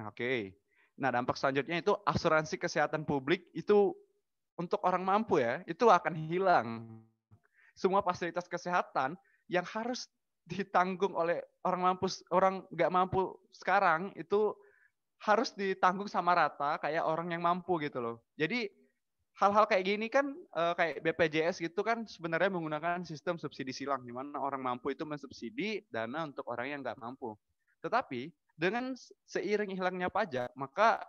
Speaker 4: Oke. Nah, dampak selanjutnya itu asuransi kesehatan publik itu untuk orang mampu ya, itu akan hilang. Semua fasilitas kesehatan yang harus ditanggung oleh orang nggak mampu sekarang itu harus ditanggung sama rata kayak orang yang mampu gitu loh. Jadi hal-hal kayak gini kan kayak BPJS gitu kan sebenarnya menggunakan sistem subsidi silang di mana orang mampu itu mensubsidi dana untuk orang yang nggak mampu. Tetapi dengan seiring hilangnya pajak, maka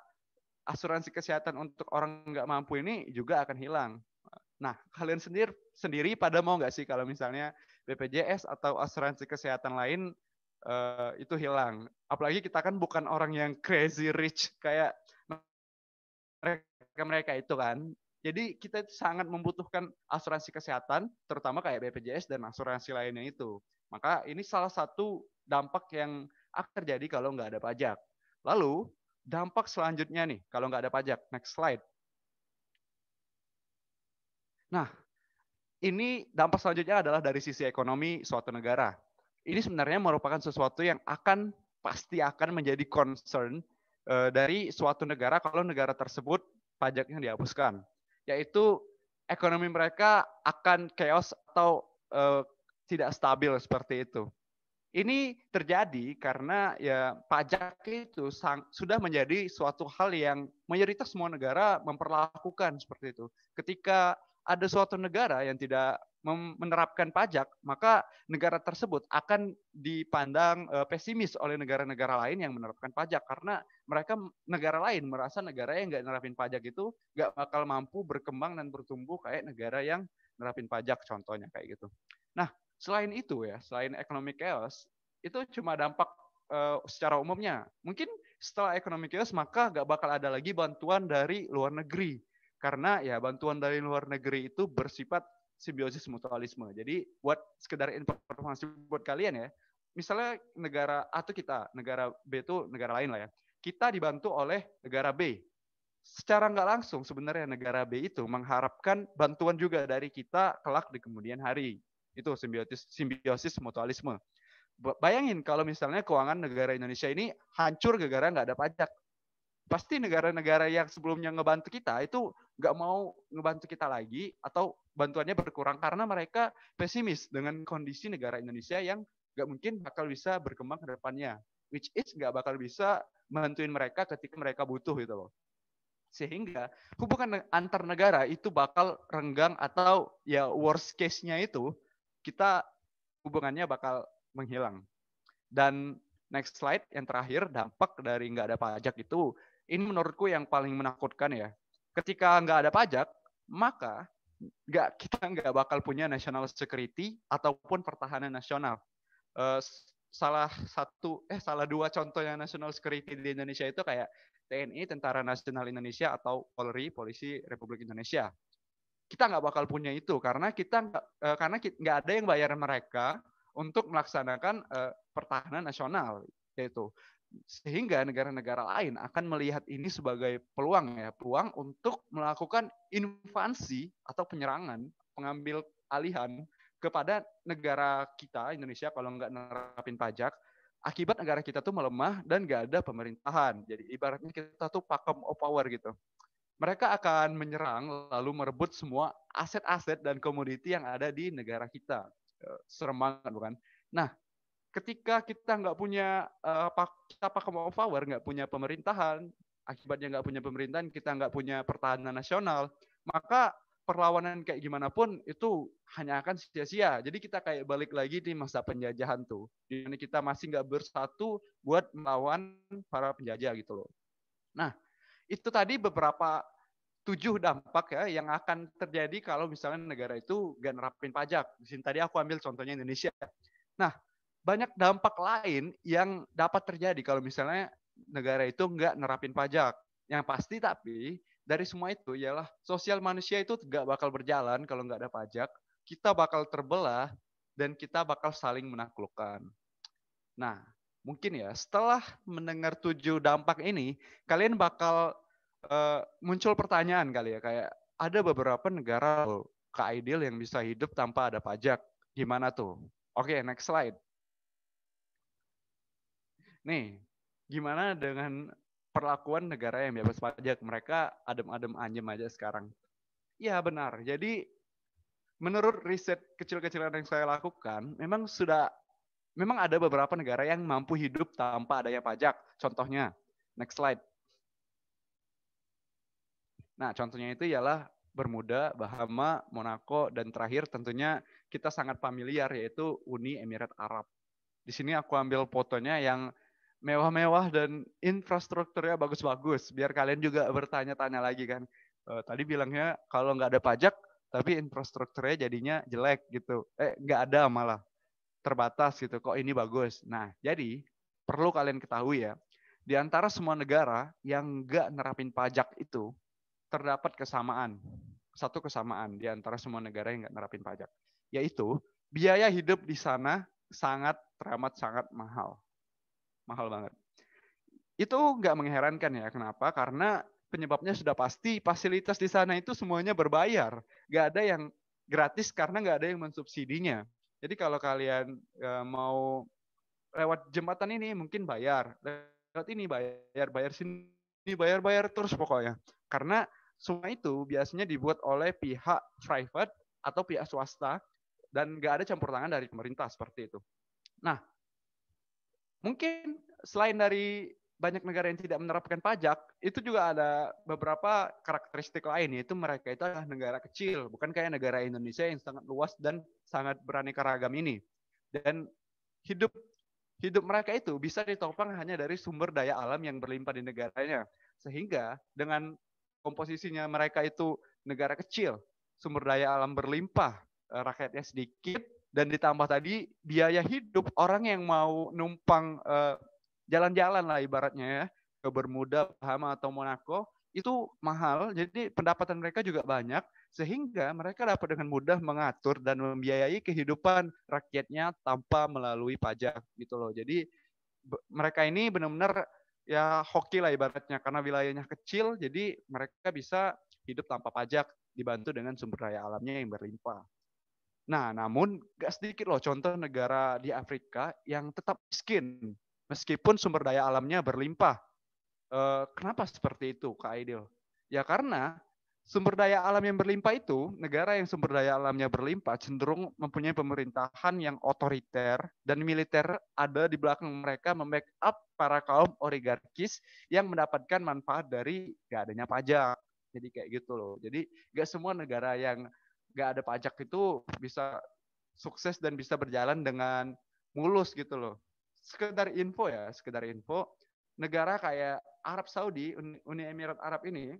Speaker 4: asuransi kesehatan untuk orang nggak mampu ini juga akan hilang. Nah, kalian sendiri pada mau nggak sih kalau misalnya BPJS atau asuransi kesehatan lain itu hilang? Apalagi kita kan bukan orang yang crazy rich kayak mereka itu kan. Jadi kita sangat membutuhkan asuransi kesehatan, terutama kayak BPJS dan asuransi lainnya itu. Maka ini salah satu dampak yang akan terjadi kalau nggak ada pajak. Lalu dampak selanjutnya nih, kalau nggak ada pajak. Next slide. Nah, ini dampak selanjutnya adalah dari sisi ekonomi suatu negara. Ini sebenarnya merupakan sesuatu yang pasti akan menjadi concern dari suatu negara kalau negara tersebut pajaknya dihapuskan. Yaitu ekonomi mereka akan chaos atau tidak stabil seperti itu. Ini terjadi karena ya pajak itu sudah menjadi suatu hal yang mayoritas semua negara memperlakukan seperti itu. Ketika ada suatu negara yang tidak menerapkan pajak, maka negara tersebut akan dipandang pesimis oleh negara-negara lain yang menerapkan pajak karena negara lain merasa negara yang nggak nerapin pajak itu nggak bakal mampu berkembang dan bertumbuh kayak negara yang nerapin pajak, contohnya kayak gitu. Nah, selain itu ya, selain economic chaos, itu cuma dampak secara umumnya. Mungkin setelah economic chaos maka nggak bakal ada lagi bantuan dari luar negeri. Karena ya bantuan dari luar negeri itu bersifat simbiosis mutualisme. Jadi buat sekedar informasi buat kalian ya, misalnya negara A itu negara B itu negara lain lah ya. kita dibantu oleh negara B. Secara nggak langsung sebenarnya negara B itu mengharapkan bantuan juga dari kita kelak di kemudian hari. Itu simbiosis mutualisme. Bayangin kalau misalnya keuangan negara Indonesia ini hancur gara-gara nggak ada pajak. Pasti negara-negara yang sebelumnya ngebantu kita itu nggak mau ngebantu kita lagi atau bantuannya berkurang karena mereka pesimis dengan kondisi negara Indonesia yang nggak mungkin bakal bisa berkembang ke depannya. Which is nggak bakal bisa bantuin mereka ketika mereka butuh gitu loh. Sehingga hubungan antar negara itu bakal renggang atau ya worst case-nya itu kita hubungannya bakal menghilang. Dan next slide yang terakhir, dampak dari nggak ada pajak itu, ini menurutku yang paling menakutkan ya. Ketika nggak ada pajak, maka kita nggak bakal punya national security ataupun pertahanan nasional. Salah dua contohnya national security di Indonesia itu kayak TNI, Tentara Nasional Indonesia, atau Polri, Polisi Republik Indonesia. Kita nggak bakal punya itu karena nggak ada yang bayar mereka untuk melaksanakan pertahanan nasional, yaitu sehingga negara-negara lain akan melihat ini sebagai peluang untuk melakukan invasi atau penyerangan, pengambil alihan kepada negara kita Indonesia kalau nggak nerapin pajak. Akibat negara kita tuh melemah dan nggak ada pemerintahan. Jadi ibaratnya kita tuh vacuum of power gitu. Mereka akan menyerang lalu merebut semua aset-aset dan komoditi yang ada di negara kita. Serem banget bukan? Nah, ketika kita nggak punya kita vacuum of power, nggak punya pemerintahan, akibatnya nggak punya pemerintahan, kita nggak punya pertahanan nasional, maka perlawanan kayak gimana pun itu hanya akan sia-sia. Jadi kita kayak balik lagi di masa penjajahan tuh, di mana kita masih nggak bersatu buat melawan para penjajah gitu loh. Nah, itu tadi beberapa 7 dampak ya yang akan terjadi kalau misalnya negara itu nggak nerapin pajak. Di sini tadi aku ambil contohnya Indonesia. Nah, banyak dampak lain yang dapat terjadi kalau misalnya negara itu nggak nerapin pajak. Yang pasti tapi dari semua itu ialah sosial manusia itu nggak bakal berjalan kalau nggak ada pajak. Kita bakal terbelah dan kita bakal saling menaklukkan. Nah, mungkin ya setelah mendengar 7 dampak ini, kalian bakal muncul pertanyaan kali ya, kayak ada beberapa negara ke-ideal yang bisa hidup tanpa ada pajak. Gimana tuh? Oke, next slide. Nih, gimana dengan perlakuan negara yang bebas pajak? Mereka adem-adem anjem aja sekarang. Iya benar. Jadi menurut riset kecil-kecilan yang saya lakukan, memang ada beberapa negara yang mampu hidup tanpa adanya pajak. Contohnya, next slide. Nah, contohnya itu ialah Bermuda, Bahama, Monaco, dan terakhir tentunya kita sangat familiar yaitu Uni Emirat Arab. Di sini aku ambil fotonya yang mewah-mewah dan infrastrukturnya bagus-bagus. Biar kalian juga bertanya-tanya lagi kan. Tadi bilangnya kalau nggak ada pajak, tapi infrastrukturnya jadinya jelek gitu. Nggak ada malah. Terbatas gitu. Kok ini bagus? Nah, jadi perlu kalian ketahui ya. Di antara semua negara yang nggak nerapin pajak itu, terdapat kesamaan. Satu kesamaan di antara semua negara yang nggak nerapin pajak. Yaitu, biaya hidup di sana teramat sangat mahal. Mahal banget. Itu nggak mengherankan ya. Kenapa? Karena penyebabnya sudah pasti, fasilitas di sana itu semuanya berbayar. Nggak ada yang gratis karena nggak ada yang mensubsidinya. Jadi kalau kalian mau lewat jembatan ini mungkin bayar. Lewat ini bayar sini, bayar terus pokoknya. Karena semua itu biasanya dibuat oleh pihak private atau pihak swasta dan nggak ada campur tangan dari pemerintah seperti itu. Nah, mungkin selain dari banyak negara yang tidak menerapkan pajak, itu juga ada beberapa karakteristik lain, yaitu mereka itu adalah negara kecil, bukan kayak negara Indonesia yang sangat luas dan sangat beraneka ragam ini. Dan hidup mereka itu bisa ditopang hanya dari sumber daya alam yang berlimpah di negaranya. Sehingga dengan komposisinya mereka itu negara kecil, sumber daya alam berlimpah, rakyatnya sedikit, dan ditambah tadi biaya hidup orang yang mau numpang jalan-jalan lah ibaratnya ya, ke Bermuda, Bahama, atau Monaco, itu mahal, jadi pendapatan mereka juga banyak, sehingga mereka dapat dengan mudah mengatur dan membiayai kehidupan rakyatnya tanpa melalui pajak gitu loh. Jadi mereka ini benar-benar ya hoki lah ibaratnya, karena wilayahnya kecil, jadi mereka bisa hidup tanpa pajak, dibantu dengan sumber daya alamnya yang berlimpah. Nah, namun gak sedikit loh contoh negara di Afrika yang tetap miskin, meskipun sumber daya alamnya berlimpah. Kenapa seperti itu, Kak Aidil? Ya karena sumber daya alam yang berlimpah itu, negara yang sumber daya alamnya berlimpah cenderung mempunyai pemerintahan yang otoriter dan militer ada di belakang mereka membackup para kaum oligarkis yang mendapatkan manfaat dari gak adanya pajak. Jadi kayak gitu loh. Jadi gak semua negara yang gak ada pajak itu bisa sukses dan bisa berjalan dengan mulus gitu loh. Sekedar info, negara kayak Arab Saudi, Uni Emirat Arab ini,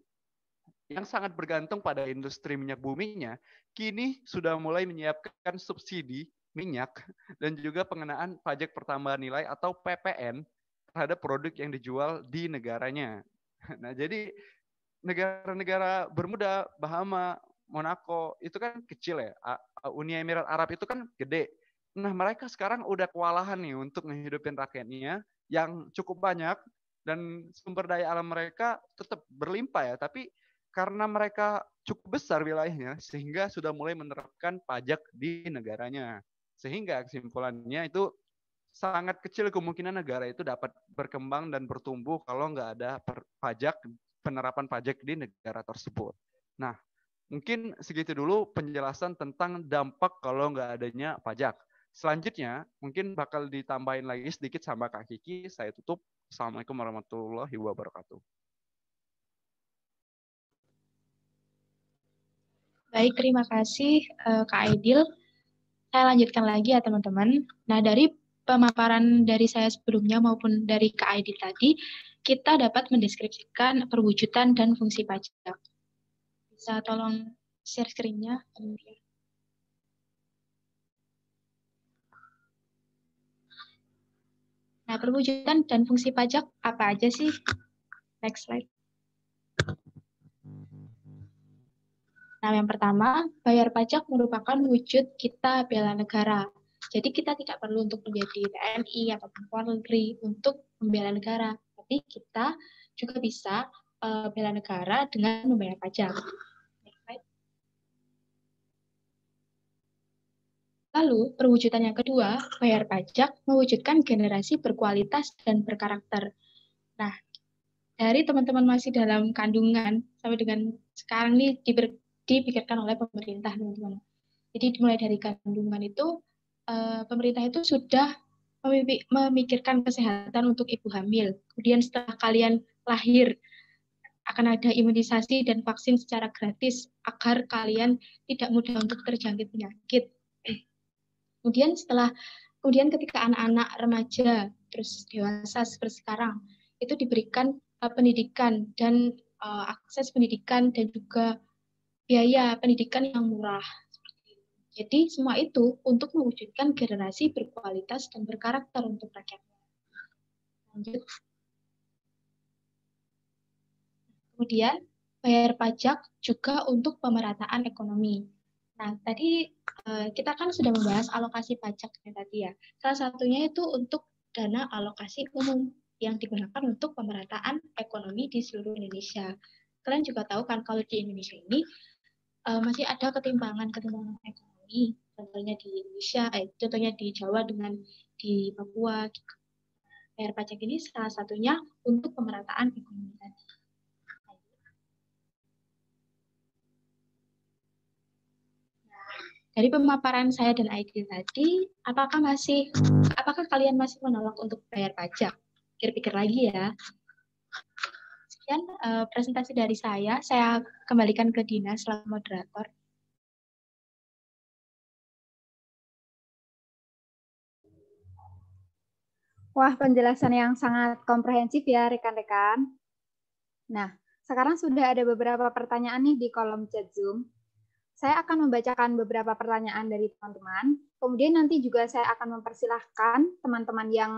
Speaker 4: yang sangat bergantung pada industri minyak buminya, kini sudah mulai menyiapkan subsidi minyak dan juga pengenaan pajak pertambahan nilai atau PPN terhadap produk yang dijual di negaranya. Nah, jadi negara-negara Bermuda, Bahama, Monaco itu kan kecil ya. Uni Emirat Arab itu kan gede. Nah, mereka sekarang udah kewalahan nih untuk menghidupin rakyatnya yang cukup banyak dan sumber daya alam mereka tetap berlimpah ya, tapi karena mereka cukup besar wilayahnya sehingga sudah mulai menerapkan pajak di negaranya. Sehingga kesimpulannya itu sangat kecil kemungkinan negara itu dapat berkembang dan bertumbuh kalau nggak ada penerapan pajak di negara tersebut. Nah, mungkin segitu dulu penjelasan tentang dampak kalau nggak adanya pajak. Selanjutnya, mungkin bakal ditambahin lagi sedikit sama Kak Kiki. Saya tutup. Assalamualaikum warahmatullahi wabarakatuh.
Speaker 3: Baik, terima kasih Kak Aidil. Saya lanjutkan lagi ya teman-teman. Nah, dari pemaparan dari saya sebelumnya maupun dari Kak Aidil tadi, kita dapat mendeskripsikan perwujudan dan fungsi pajak. Bisa tolong share screen-nya? Nah, perwujudan dan fungsi pajak apa aja sih? Next slide. Nah, yang pertama, bayar pajak merupakan wujud kita bela negara. Jadi kita tidak perlu untuk menjadi TNI atau Polri untuk membela negara, tapi kita juga bisa bela negara dengan membayar pajak. Lalu, perwujudan yang kedua, bayar pajak mewujudkan generasi berkualitas dan berkarakter. Nah, dari teman-teman masih dalam kandungan sampai dengan sekarang ini dipikirkan oleh pemerintah, teman-teman. Jadi dimulai dari kandungan itu, pemerintah itu sudah memikirkan kesehatan untuk ibu hamil. Kemudian setelah kalian lahir, akan ada imunisasi dan vaksin secara gratis agar kalian tidak mudah untuk terjangkit penyakit. Kemudian ketika anak-anak remaja terus dewasa seperti sekarang itu diberikan pendidikan dan akses pendidikan dan juga biaya pendidikan yang murah. Jadi semua itu untuk mewujudkan generasi berkualitas dan berkarakter untuk rakyatnya. Lanjut. Kemudian bayar pajak juga untuk pemerataan ekonomi. Nah, tadi kita kan sudah membahas alokasi pajak tadi ya. Salah satunya itu untuk dana alokasi umum yang digunakan untuk pemerataan ekonomi di seluruh Indonesia. Kalian juga tahu kan kalau di Indonesia ini masih ada ketimpangan ekonomi, contohnya di Indonesia, contohnya di Jawa dengan di Papua. Bayar pajak ini salah satunya untuk pemerataan ekonomi tadi. Dari pemaparan saya dan Aidil tadi, apakah kalian masih menolak untuk bayar pajak? Pikir-pikir lagi ya. Sekian presentasi dari saya kembalikan ke Dina selaku moderator.
Speaker 2: Wah, penjelasan yang sangat komprehensif ya rekan-rekan. Nah, sekarang sudah ada beberapa pertanyaan nih di kolom chat Zoom. Saya akan membacakan beberapa pertanyaan dari teman-teman. Kemudian nanti juga saya akan mempersilahkan teman-teman yang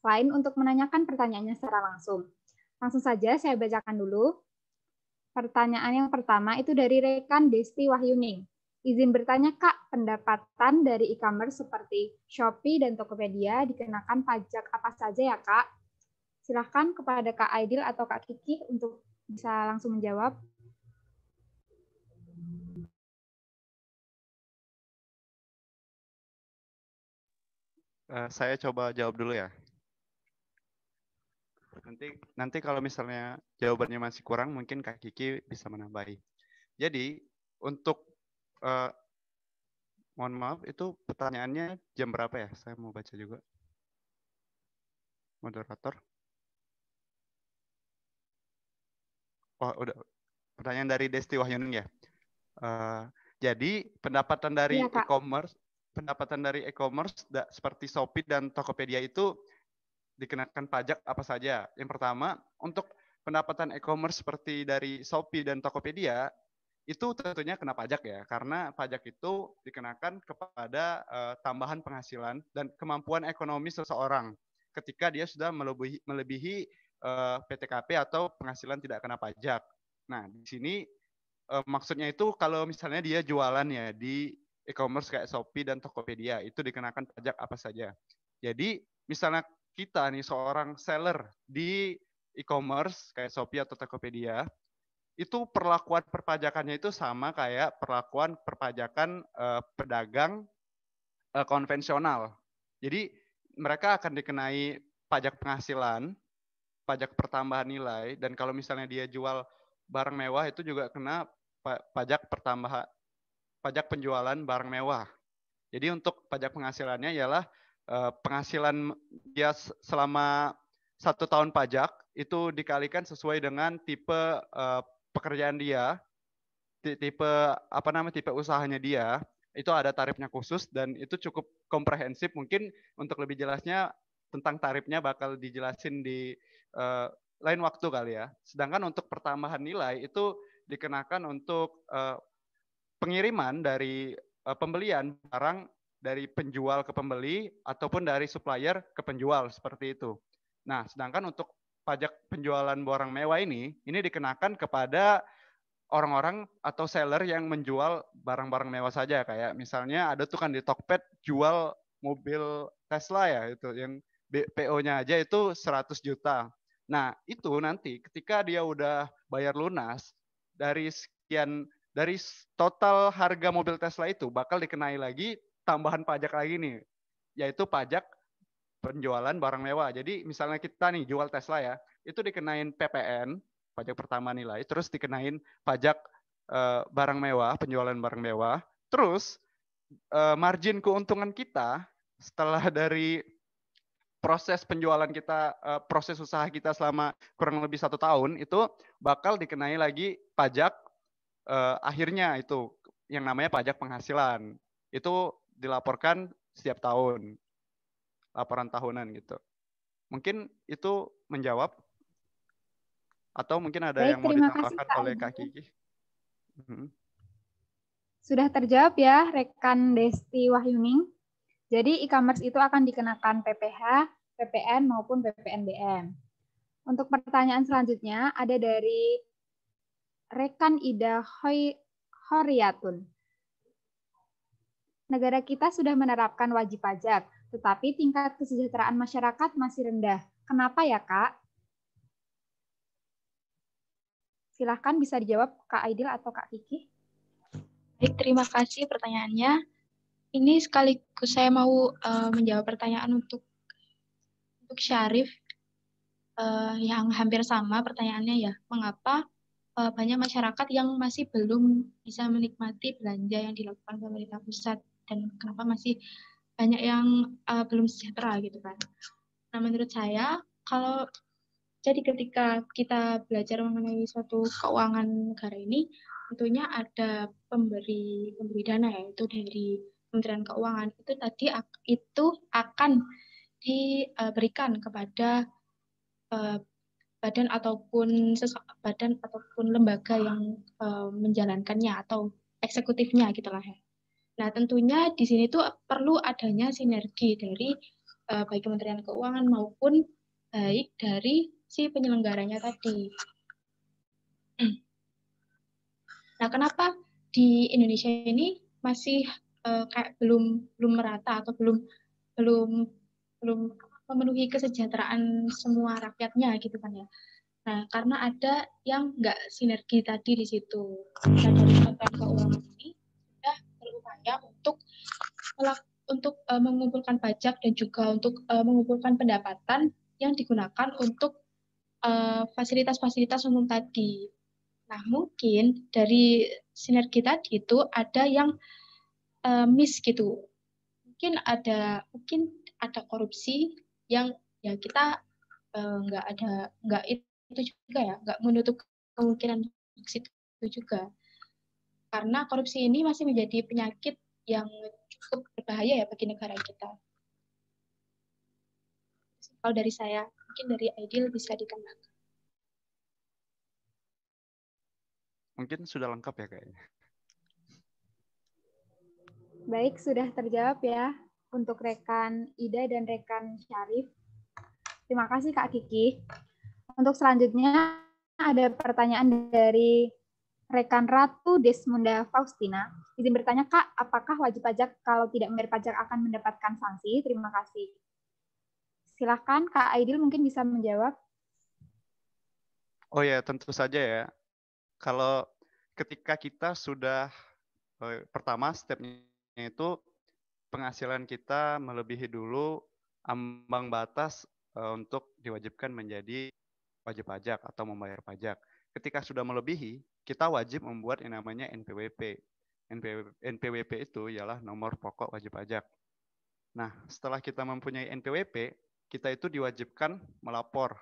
Speaker 2: lain untuk menanyakan pertanyaannya secara langsung. Langsung saja saya bacakan dulu. Pertanyaan yang pertama itu dari rekan Desti Wahyuning. Izin bertanya Kak, pendapatan dari e-commerce seperti Shopee dan Tokopedia dikenakan pajak apa saja ya Kak? Silahkan kepada Kak Aidil atau Kak Kiki untuk bisa langsung menjawab.
Speaker 4: Saya coba jawab dulu ya. Nanti kalau misalnya jawabannya masih kurang, mungkin Kak Kiki bisa menambahi. Jadi untuk mohon maaf, itu pertanyaannya jam berapa ya? Saya mau baca juga. Moderator. Oh, udah. Pertanyaan dari Desti Wahyuning ya. Jadi pendapatan dari
Speaker 2: Iya, Kak.
Speaker 4: e-commerce seperti Shopee dan Tokopedia itu dikenakan pajak apa saja? Yang pertama, untuk pendapatan e-commerce seperti dari Shopee dan Tokopedia itu tentunya kena pajak ya, karena pajak itu dikenakan kepada tambahan penghasilan dan kemampuan ekonomi seseorang ketika dia sudah melebihi PTKP atau penghasilan tidak kena pajak. Nah, di sini maksudnya itu kalau misalnya dia jualan ya di e-commerce kayak Shopee dan Tokopedia, itu dikenakan pajak apa saja. Jadi misalnya kita nih seorang seller di e-commerce kayak Shopee atau Tokopedia, itu perlakuan perpajakannya itu sama kayak perlakuan perpajakan pedagang konvensional. Jadi mereka akan dikenai pajak penghasilan, pajak pertambahan nilai, dan kalau misalnya dia jual barang mewah itu juga kena pajak penjualan barang mewah. Jadi untuk pajak penghasilannya ialah penghasilan dia selama 1 tahun pajak itu dikalikan sesuai dengan tipe pekerjaan dia, tipe usahanya dia. Itu ada tarifnya khusus dan itu cukup komprehensif. Mungkin untuk lebih jelasnya tentang tarifnya bakal dijelasin di lain waktu kali ya. Sedangkan untuk pertambahan nilai itu dikenakan untuk pengiriman dari pembelian barang dari penjual ke pembeli ataupun dari supplier ke penjual seperti itu. Nah, sedangkan untuk pajak penjualan barang mewah ini dikenakan kepada orang-orang atau seller yang menjual barang-barang mewah saja, kayak misalnya ada tuh kan di Tokped jual mobil Tesla ya, itu yang PO-nya aja itu 100 juta. Nah, itu nanti ketika dia udah bayar lunas dari total harga mobil Tesla itu bakal dikenai lagi tambahan pajak lagi nih, yaitu pajak penjualan barang mewah. Jadi misalnya kita nih jual Tesla ya, itu dikenain PPN, pajak pertama nilai, terus dikenain pajak barang mewah, penjualan barang mewah, terus margin keuntungan kita setelah dari proses penjualan kita, proses usaha kita selama kurang lebih 1 tahun itu bakal dikenai lagi pajak akhirnya itu yang namanya pajak penghasilan. Itu dilaporkan setiap tahun, laporan tahunan gitu. Mungkin itu menjawab atau mungkin ada
Speaker 2: Baik,
Speaker 4: yang mau
Speaker 2: terima kasih,
Speaker 4: ditambahkan
Speaker 2: Kak
Speaker 4: oleh Kak
Speaker 2: Aidil.
Speaker 4: Kiki?
Speaker 2: Sudah terjawab ya, rekan Desti Wahyuning. Jadi e-commerce itu akan dikenakan PPh, PPN maupun PPNBM. Untuk pertanyaan selanjutnya ada dari rekan Ida Horyatun. Negara kita sudah menerapkan wajib pajak, tetapi tingkat kesejahteraan masyarakat masih rendah. Kenapa ya, Kak? Silahkan bisa dijawab Kak Aidil atau Kak Kiki.
Speaker 3: Baik, terima kasih pertanyaannya. Ini sekaligus saya mau menjawab pertanyaan untuk Syarif yang hampir sama pertanyaannya ya. Mengapa banyak masyarakat yang masih belum bisa menikmati belanja yang dilakukan pemerintah pusat dan kenapa masih banyak yang belum sejahtera gitu kan. Nah, menurut saya kalau jadi ketika kita belajar mengenai suatu keuangan negara ini, tentunya ada pemberi dana yaitu dari Kementerian Keuangan itu akan diberikan kepada badan ataupun lembaga yang menjalankannya atau eksekutifnya gitulah ya. Nah, tentunya di sini tuh perlu adanya sinergi dari baik Kementerian Keuangan maupun baik dari si penyelenggaranya tadi. Nah, kenapa di Indonesia ini masih kayak belum merata atau belum memenuhi kesejahteraan semua rakyatnya gitu kan ya. Nah, karena ada yang nggak sinergi tadi di situ. Nah, dari Kementerian Keuangan ini sudah berupaya untuk mengumpulkan pajak dan juga untuk mengumpulkan pendapatan yang digunakan untuk fasilitas-fasilitas umum tadi. Nah, mungkin dari sinergi tadi itu ada yang miss gitu. Mungkin ada korupsi yang ya kita nggak itu juga ya, nggak menutup kemungkinan ke situ juga. Karena korupsi ini masih menjadi penyakit yang cukup berbahaya ya bagi negara kita. Kalau dari saya, mungkin dari Aidil bisa ditambahkan.
Speaker 4: Mungkin sudah lengkap ya kayaknya.
Speaker 2: Baik, sudah terjawab ya untuk rekan Ida dan rekan Syarif. Terima kasih Kak Kiki. Untuk selanjutnya ada pertanyaan dari rekan Ratu Desmunda Faustina. Izin bertanya Kak, apakah wajib pajak kalau tidak membayar pajak akan mendapatkan sanksi? Terima kasih. Silakan Kak Aidil mungkin bisa menjawab.
Speaker 4: Oh ya, tentu saja ya. Kalau ketika kita sudah pertama stepnya itu penghasilan kita melebihi dulu ambang batas untuk diwajibkan menjadi wajib pajak atau membayar pajak. Ketika sudah melebihi, kita wajib membuat yang namanya NPWP. NPWP itu ialah nomor pokok wajib pajak. Nah, setelah kita mempunyai NPWP, kita itu diwajibkan melapor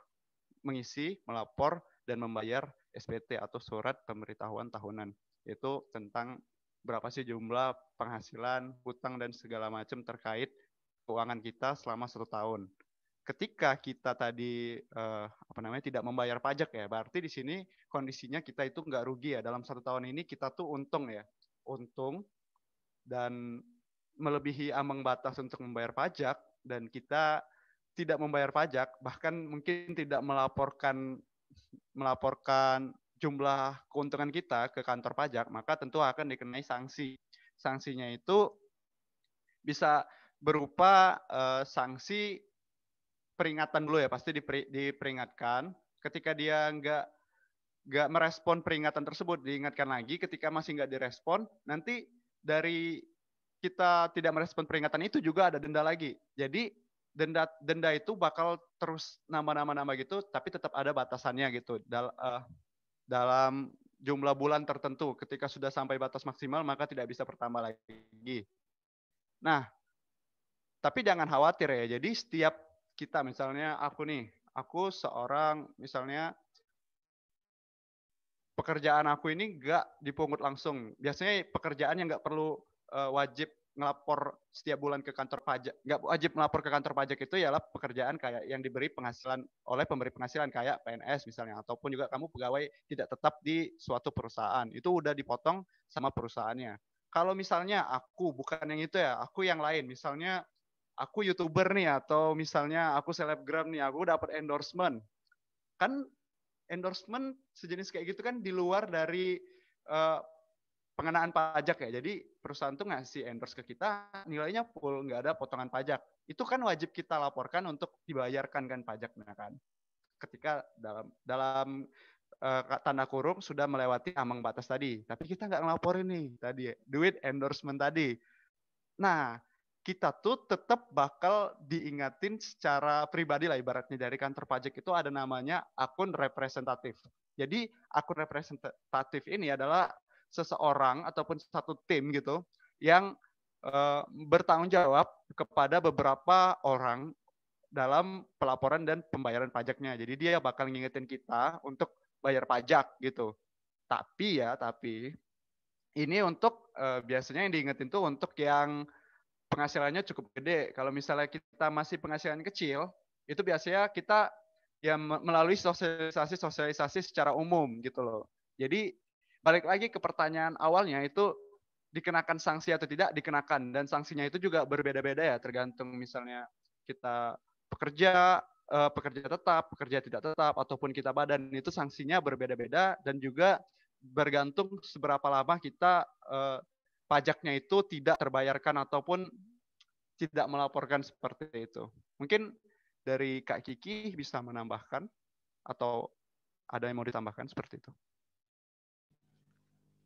Speaker 4: dan membayar SPT atau surat pemberitahuan tahunan. Itu tentang berapa sih jumlah penghasilan, hutang, dan segala macam terkait keuangan kita selama 1 tahun. Ketika kita tadi tidak membayar pajak ya, berarti di sini kondisinya kita itu nggak rugi ya. Dalam 1 tahun ini kita tuh untung ya, untung dan melebihi ambang batas untuk membayar pajak, dan kita tidak membayar pajak, bahkan mungkin tidak melaporkan jumlah keuntungan kita ke kantor pajak, maka tentu akan dikenai sanksi. Sanksinya itu bisa berupa sanksi peringatan dulu ya, pasti diperingatkan. Ketika dia nggak merespon peringatan tersebut, diingatkan lagi. Ketika masih nggak direspon, nanti dari kita tidak merespon peringatan itu juga ada denda lagi. Jadi denda itu bakal terus nambah gitu, tapi tetap ada batasannya gitu. Dalam jumlah bulan tertentu, ketika sudah sampai batas maksimal, maka tidak bisa bertambah lagi. Nah, tapi jangan khawatir ya. Jadi setiap kita, misalnya aku seorang, misalnya pekerjaan aku ini nggak dipungut langsung. Biasanya pekerjaan yang nggak perlu wajib ngelapor setiap bulan ke kantor pajak, nggak wajib melapor ke kantor pajak itu ialah pekerjaan kayak yang diberi penghasilan oleh pemberi penghasilan kayak PNS misalnya, ataupun juga kamu pegawai tidak tetap di suatu perusahaan, itu udah dipotong sama perusahaannya. Kalau misalnya aku bukan yang itu ya, aku yang lain, misalnya aku YouTuber nih, atau misalnya aku selebgram nih, aku dapat endorsement, kan endorsement sejenis kayak gitu kan di luar dari pengenaan pajak ya. Jadi perusahaan tuh ngasih endorse ke kita, nilainya full, nggak ada potongan pajak. Itu kan wajib kita laporkan untuk dibayarkan kan pajaknya kan. Ketika dalam tanda kurung sudah melewati ambang batas tadi. Tapi kita nggak ngelaporin nih tadi duit endorsement tadi. Nah, kita tuh tetap bakal diingatin secara pribadi lah, ibaratnya dari kantor pajak itu ada namanya akun representatif. Jadi akun representatif ini adalah seseorang ataupun satu tim gitu yang bertanggung jawab kepada beberapa orang dalam pelaporan dan pembayaran pajaknya. Jadi dia bakal ngingetin kita untuk bayar pajak gitu. Tapi ini untuk biasanya yang diingetin tuh untuk yang penghasilannya cukup gede. Kalau misalnya kita masih penghasilan kecil, itu biasanya kita ya melalui sosialisasi secara umum gitu loh. Jadi balik lagi ke pertanyaan awalnya, itu dikenakan sanksi atau tidak, dikenakan, dan sanksinya itu juga berbeda-beda ya, tergantung misalnya kita pekerja tetap, pekerja tidak tetap, ataupun kita badan, itu sanksinya berbeda-beda, dan juga bergantung seberapa lama kita pajaknya itu tidak terbayarkan ataupun tidak melaporkan seperti itu. Mungkin dari Kak Kiki bisa menambahkan atau ada yang mau ditambahkan seperti itu?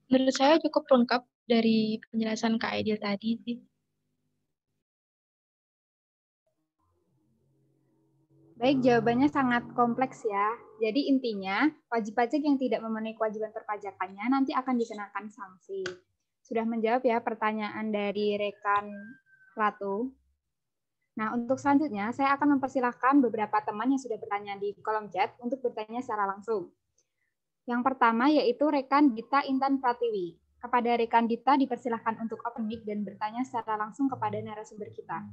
Speaker 3: Menurut saya cukup lengkap dari penjelasan Kak Aidil tadi sih.
Speaker 2: Baik, jawabannya sangat kompleks ya. Jadi intinya, wajib pajak yang tidak memenuhi kewajiban perpajakannya nanti akan dikenakan sanksi. Sudah menjawab ya pertanyaan dari rekan Ratu. Nah, untuk selanjutnya, saya akan mempersilahkan beberapa teman yang sudah bertanya di kolom chat untuk bertanya secara langsung. Yang pertama yaitu rekan Dita Intan Pratiwi. Kepada rekan Dita dipersilahkan untuk open mic dan bertanya secara langsung kepada narasumber kita.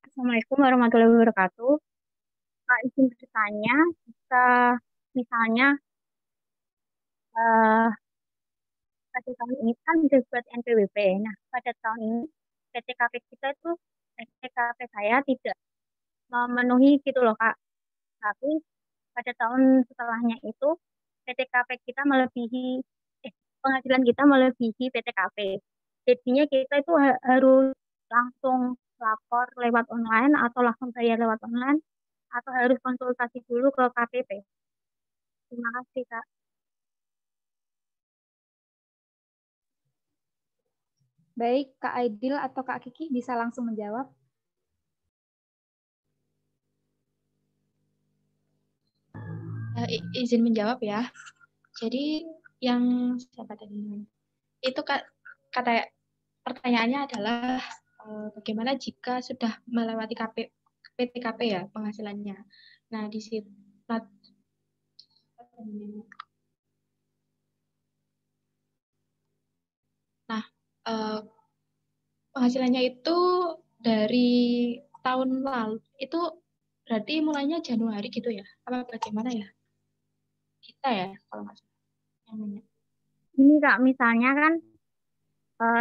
Speaker 5: Assalamualaikum warahmatullahi wabarakatuh. Kak, izin bertanya, jika misalnya pada tahun ini kan sudah buat NPWP. Nah, pada tahun ini PTKP kita itu, PTKP saya tidak memenuhi gitu loh, Kak. Tapi pada tahun setelahnya itu PTKP kita melebihi, penghasilan kita melebihi PTKP. Jadinya kita itu harus langsung lapor lewat online atau langsung bayar lewat online atau harus konsultasi dulu ke KPP. Terima kasih, Kak.
Speaker 2: Baik, Kak Aidil atau Kak Kiki bisa langsung menjawab.
Speaker 3: Izin menjawab ya. Jadi yang siapa tadi? Itu kata pertanyaannya adalah bagaimana jika sudah melewati PTKP ya penghasilannya. Nah, di situ Nah, penghasilannya itu dari tahun lalu itu berarti mulainya Januari gitu ya? Apa bagaimana ya? Kita ya kalau nggak salah yang nanya.
Speaker 5: Ini Kak, misalnya kan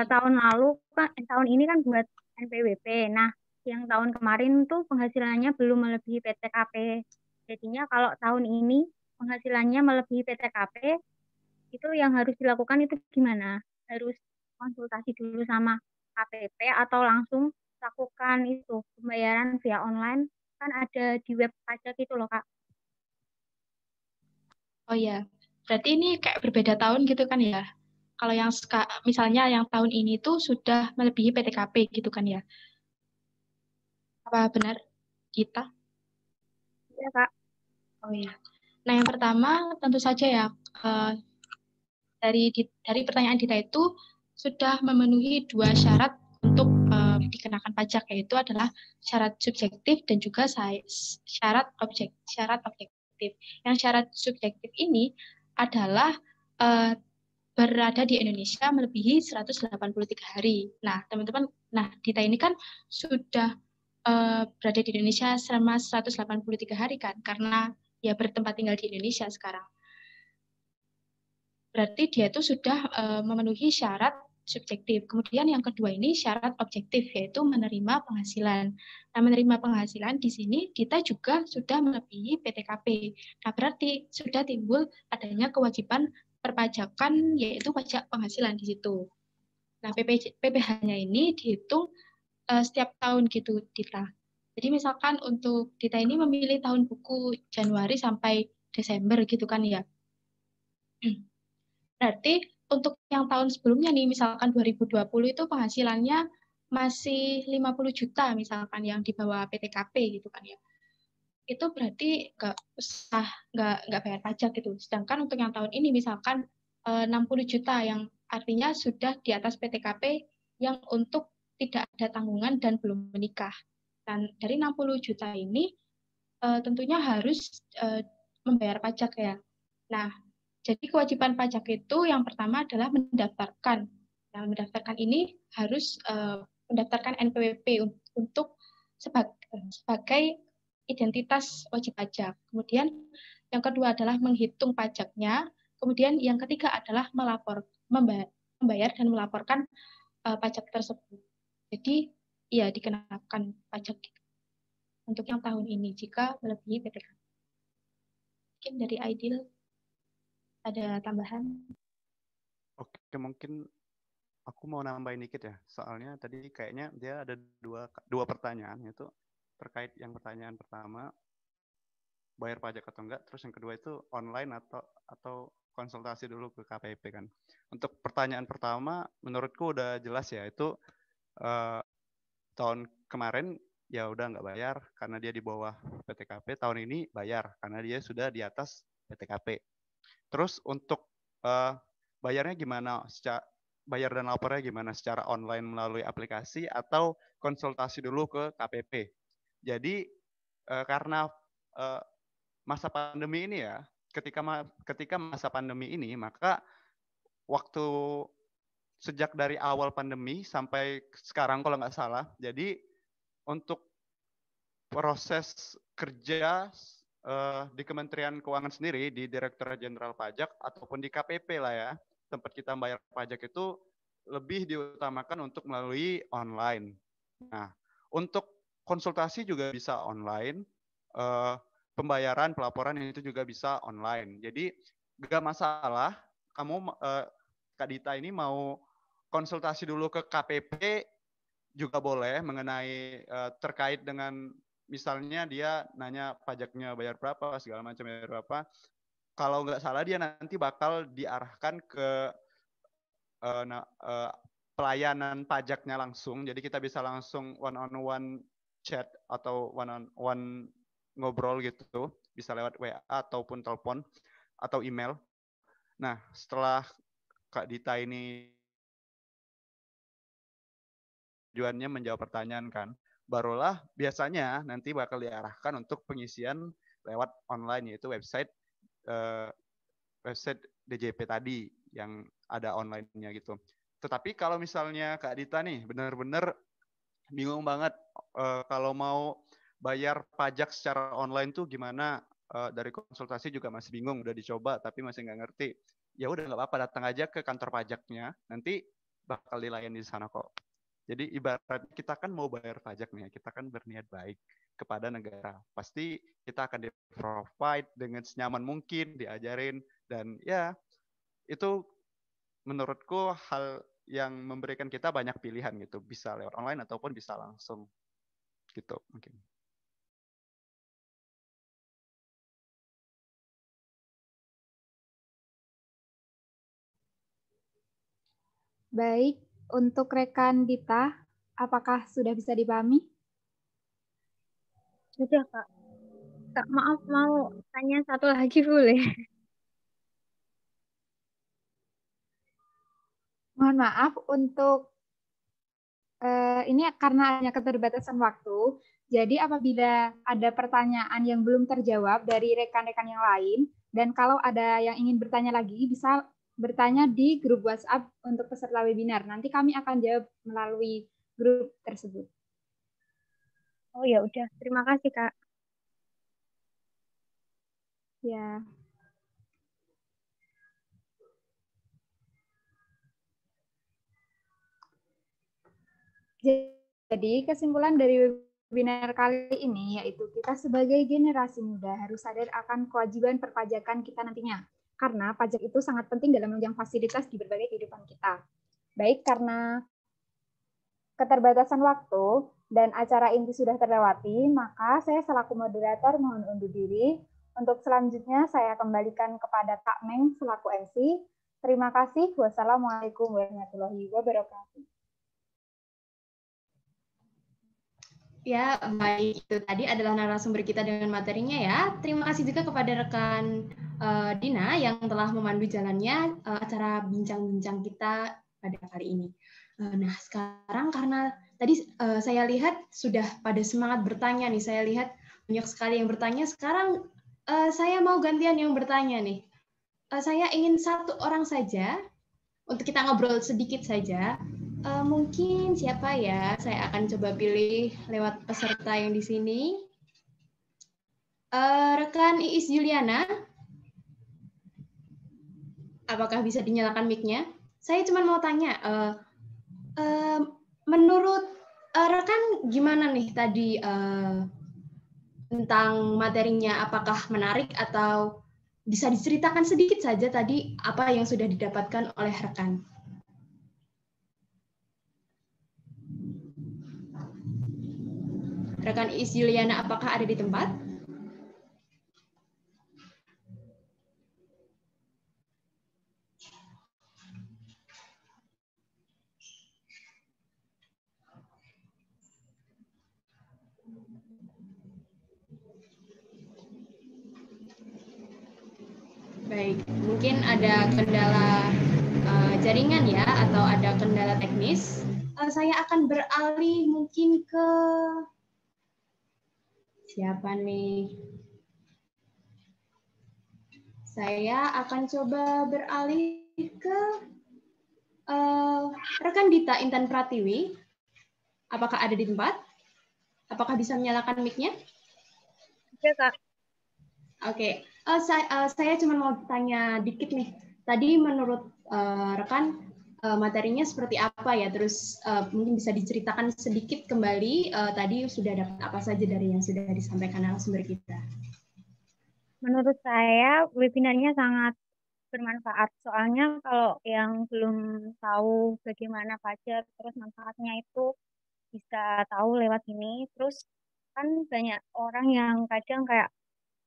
Speaker 5: tahun lalu kan tahun ini kan buat NPWP. Nah, yang tahun kemarin tuh penghasilannya belum melebihi PTKP. Jadinya kalau tahun ini penghasilannya melebihi PTKP, itu yang harus dilakukan itu gimana? Harus konsultasi dulu sama KPP atau langsung lakukan itu pembayaran via online, kan ada di web pajak itu loh, Kak.
Speaker 3: Oh ya, berarti ini kayak berbeda tahun gitu kan ya? Kalau yang misalnya yang tahun ini tuh sudah melebihi PTKP gitu kan ya? Apa benar kita?
Speaker 5: Ya, Kak.
Speaker 3: Oh ya. Nah, yang pertama tentu saja ya dari pertanyaan Dita itu sudah memenuhi dua syarat untuk dikenakan pajak, yaitu adalah syarat subjektif dan juga syarat objektif. Yang syarat subjektif ini adalah berada di Indonesia melebihi 183 hari. Nah, teman-teman, Dita ini kan sudah berada di Indonesia selama 183 hari kan, karena ya bertempat tinggal di Indonesia sekarang. Berarti dia itu sudah memenuhi syarat subjektif. Kemudian yang kedua ini syarat objektif, yaitu menerima penghasilan. Nah, menerima penghasilan di sini kita juga sudah melebihi PTKP. Nah, berarti sudah timbul adanya kewajiban perpajakan, yaitu pajak penghasilan di situ. Nah, PPh-nya ini dihitung setiap tahun gitu, Dita. Jadi misalkan untuk Dita ini memilih tahun buku Januari sampai Desember gitu kan ya. Berarti untuk yang tahun sebelumnya nih, misalkan 2020 itu penghasilannya masih 50 juta misalkan yang di bawah PTKP gitu kan ya. Itu berarti nggak bayar pajak gitu. Sedangkan untuk yang tahun ini misalkan 60 juta yang artinya sudah di atas PTKP yang untuk tidak ada tanggungan dan belum menikah. Dan dari 60 juta ini tentunya harus membayar pajak ya. Nah, jadi kewajiban pajak itu yang pertama adalah mendaftarkan. Nah, mendaftarkan ini harus mendaftarkan NPWP untuk sebagai identitas wajib pajak. Kemudian yang kedua adalah menghitung pajaknya. Kemudian yang ketiga adalah membayar dan melaporkan pajak tersebut. Jadi ya dikenakan pajak untuk yang tahun ini jika melebihi PTK. Mungkin dari Aidil ada tambahan?
Speaker 4: Oke, mungkin aku mau nambahin dikit ya. Soalnya tadi kayaknya dia ada dua pertanyaan, itu terkait yang pertanyaan pertama bayar pajak atau enggak, terus yang kedua itu online atau konsultasi dulu ke KPP kan. Untuk pertanyaan pertama menurutku udah jelas ya, itu tahun kemarin ya udah nggak bayar karena dia di bawah PTKP, tahun ini bayar karena dia sudah di atas PTKP. Terus untuk bayarnya gimana? Bayar dan lapornya gimana? Secara online melalui aplikasi atau konsultasi dulu ke KPP? Jadi karena masa pandemi ini ya, ketika masa pandemi ini, maka waktu sejak dari awal pandemi sampai sekarang kalau nggak salah, jadi untuk proses kerja di Kementerian Keuangan sendiri, di Direktorat Jenderal Pajak ataupun di KPP lah ya, tempat kita bayar pajak itu lebih diutamakan untuk melalui online. Nah, untuk konsultasi juga bisa online, pembayaran, pelaporan itu juga bisa online. Jadi nggak masalah, kamu Kak Dita ini mau konsultasi dulu ke KPP juga boleh mengenai terkait dengan misalnya dia nanya pajaknya bayar berapa, segala macam bayar berapa. Kalau nggak salah dia nanti bakal diarahkan ke pelayanan pajaknya langsung. Jadi kita bisa langsung one-on-one chat atau one-on-one ngobrol gitu. Bisa lewat WA ataupun telepon atau email. Nah, setelah Kak Dita ini tujuannya menjawab pertanyaan kan, barulah biasanya nanti bakal diarahkan untuk pengisian lewat online, yaitu website DJP tadi yang ada online-nya gitu. Tetapi kalau misalnya Kak Dita nih benar-benar bingung banget kalau mau bayar pajak secara online tuh gimana, dari konsultasi juga masih bingung, udah dicoba tapi masih nggak ngerti, ya udah nggak apa-apa, datang aja ke kantor pajaknya, nanti bakal dilayani di sana kok. Jadi ibarat kita kan mau bayar pajak nih, kita kan berniat baik kepada negara. Pasti kita akan di-provide dengan senyaman mungkin, diajarin, dan ya itu menurutku hal yang memberikan kita banyak pilihan gitu. Bisa lewat online ataupun bisa langsung gitu mungkin.
Speaker 2: Baik, untuk rekan Dita, apakah sudah bisa dipahami?
Speaker 5: Sudah, Kak. Kak, maaf mau tanya satu lagi boleh?
Speaker 2: Mohon maaf untuk ini karena hanya keterbatasan waktu. Jadi apabila ada pertanyaan yang belum terjawab dari rekan-rekan yang lain, dan kalau ada yang ingin bertanya lagi, bisa bertanya di grup WhatsApp untuk peserta webinar. Nanti kami akan jawab melalui grup tersebut.
Speaker 5: Oh ya udah, terima kasih Kak.
Speaker 2: Ya. Jadi kesimpulan dari webinar kali ini yaitu kita sebagai generasi muda harus sadar akan kewajiban perpajakan kita nantinya. Karena pajak itu sangat penting dalam menunjang fasilitas di berbagai kehidupan kita. Baik karena keterbatasan waktu dan acara inti sudah terlewati, maka saya selaku moderator mohon undur diri. Untuk selanjutnya saya kembalikan kepada Kak Meng selaku MC. Terima kasih. Wassalamualaikum warahmatullahi wabarakatuh.
Speaker 1: Ya, baik. Itu tadi adalah narasumber kita dengan materinya ya. Terima kasih juga kepada rekan Dina yang telah memandu jalannya acara bincang-bincang kita pada kali ini. Nah, sekarang karena tadi saya lihat sudah pada semangat bertanya nih. Saya lihat banyak sekali yang bertanya. Sekarang saya mau gantian yang bertanya nih. Saya ingin satu orang saja untuk kita ngobrol sedikit saja. Mungkin siapa ya? Saya akan coba pilih lewat peserta yang di sini. Rekan Iis Juliana, apakah bisa dinyalakan mic-nya? Saya cuma mau tanya, menurut rekan gimana nih tadi tentang materinya? Apakah menarik atau bisa diceritakan sedikit saja tadi apa yang sudah didapatkan oleh rekan? Rekan Is Juliana, apakah ada di tempat? Baik, mungkin ada kendala jaringan ya, atau ada kendala teknis. Saya akan beralih mungkin ke siapa nih? Saya akan coba beralih ke rekan Dita Intan Pratiwi. Apakah ada di tempat? Apakah bisa menyalakan mic-nya?
Speaker 5: Oke, Kak.
Speaker 1: Oke, saya cuma mau tanya dikit nih. Tadi menurut rekan materinya seperti apa ya? Terus mungkin bisa diceritakan sedikit kembali tadi sudah dapat apa saja dari yang sudah disampaikan narasumber kita.
Speaker 5: Menurut saya webinarnya sangat bermanfaat. Soalnya kalau yang belum tahu bagaimana pajak, terus manfaatnya itu bisa tahu lewat ini. Terus kan banyak orang yang kadang kayak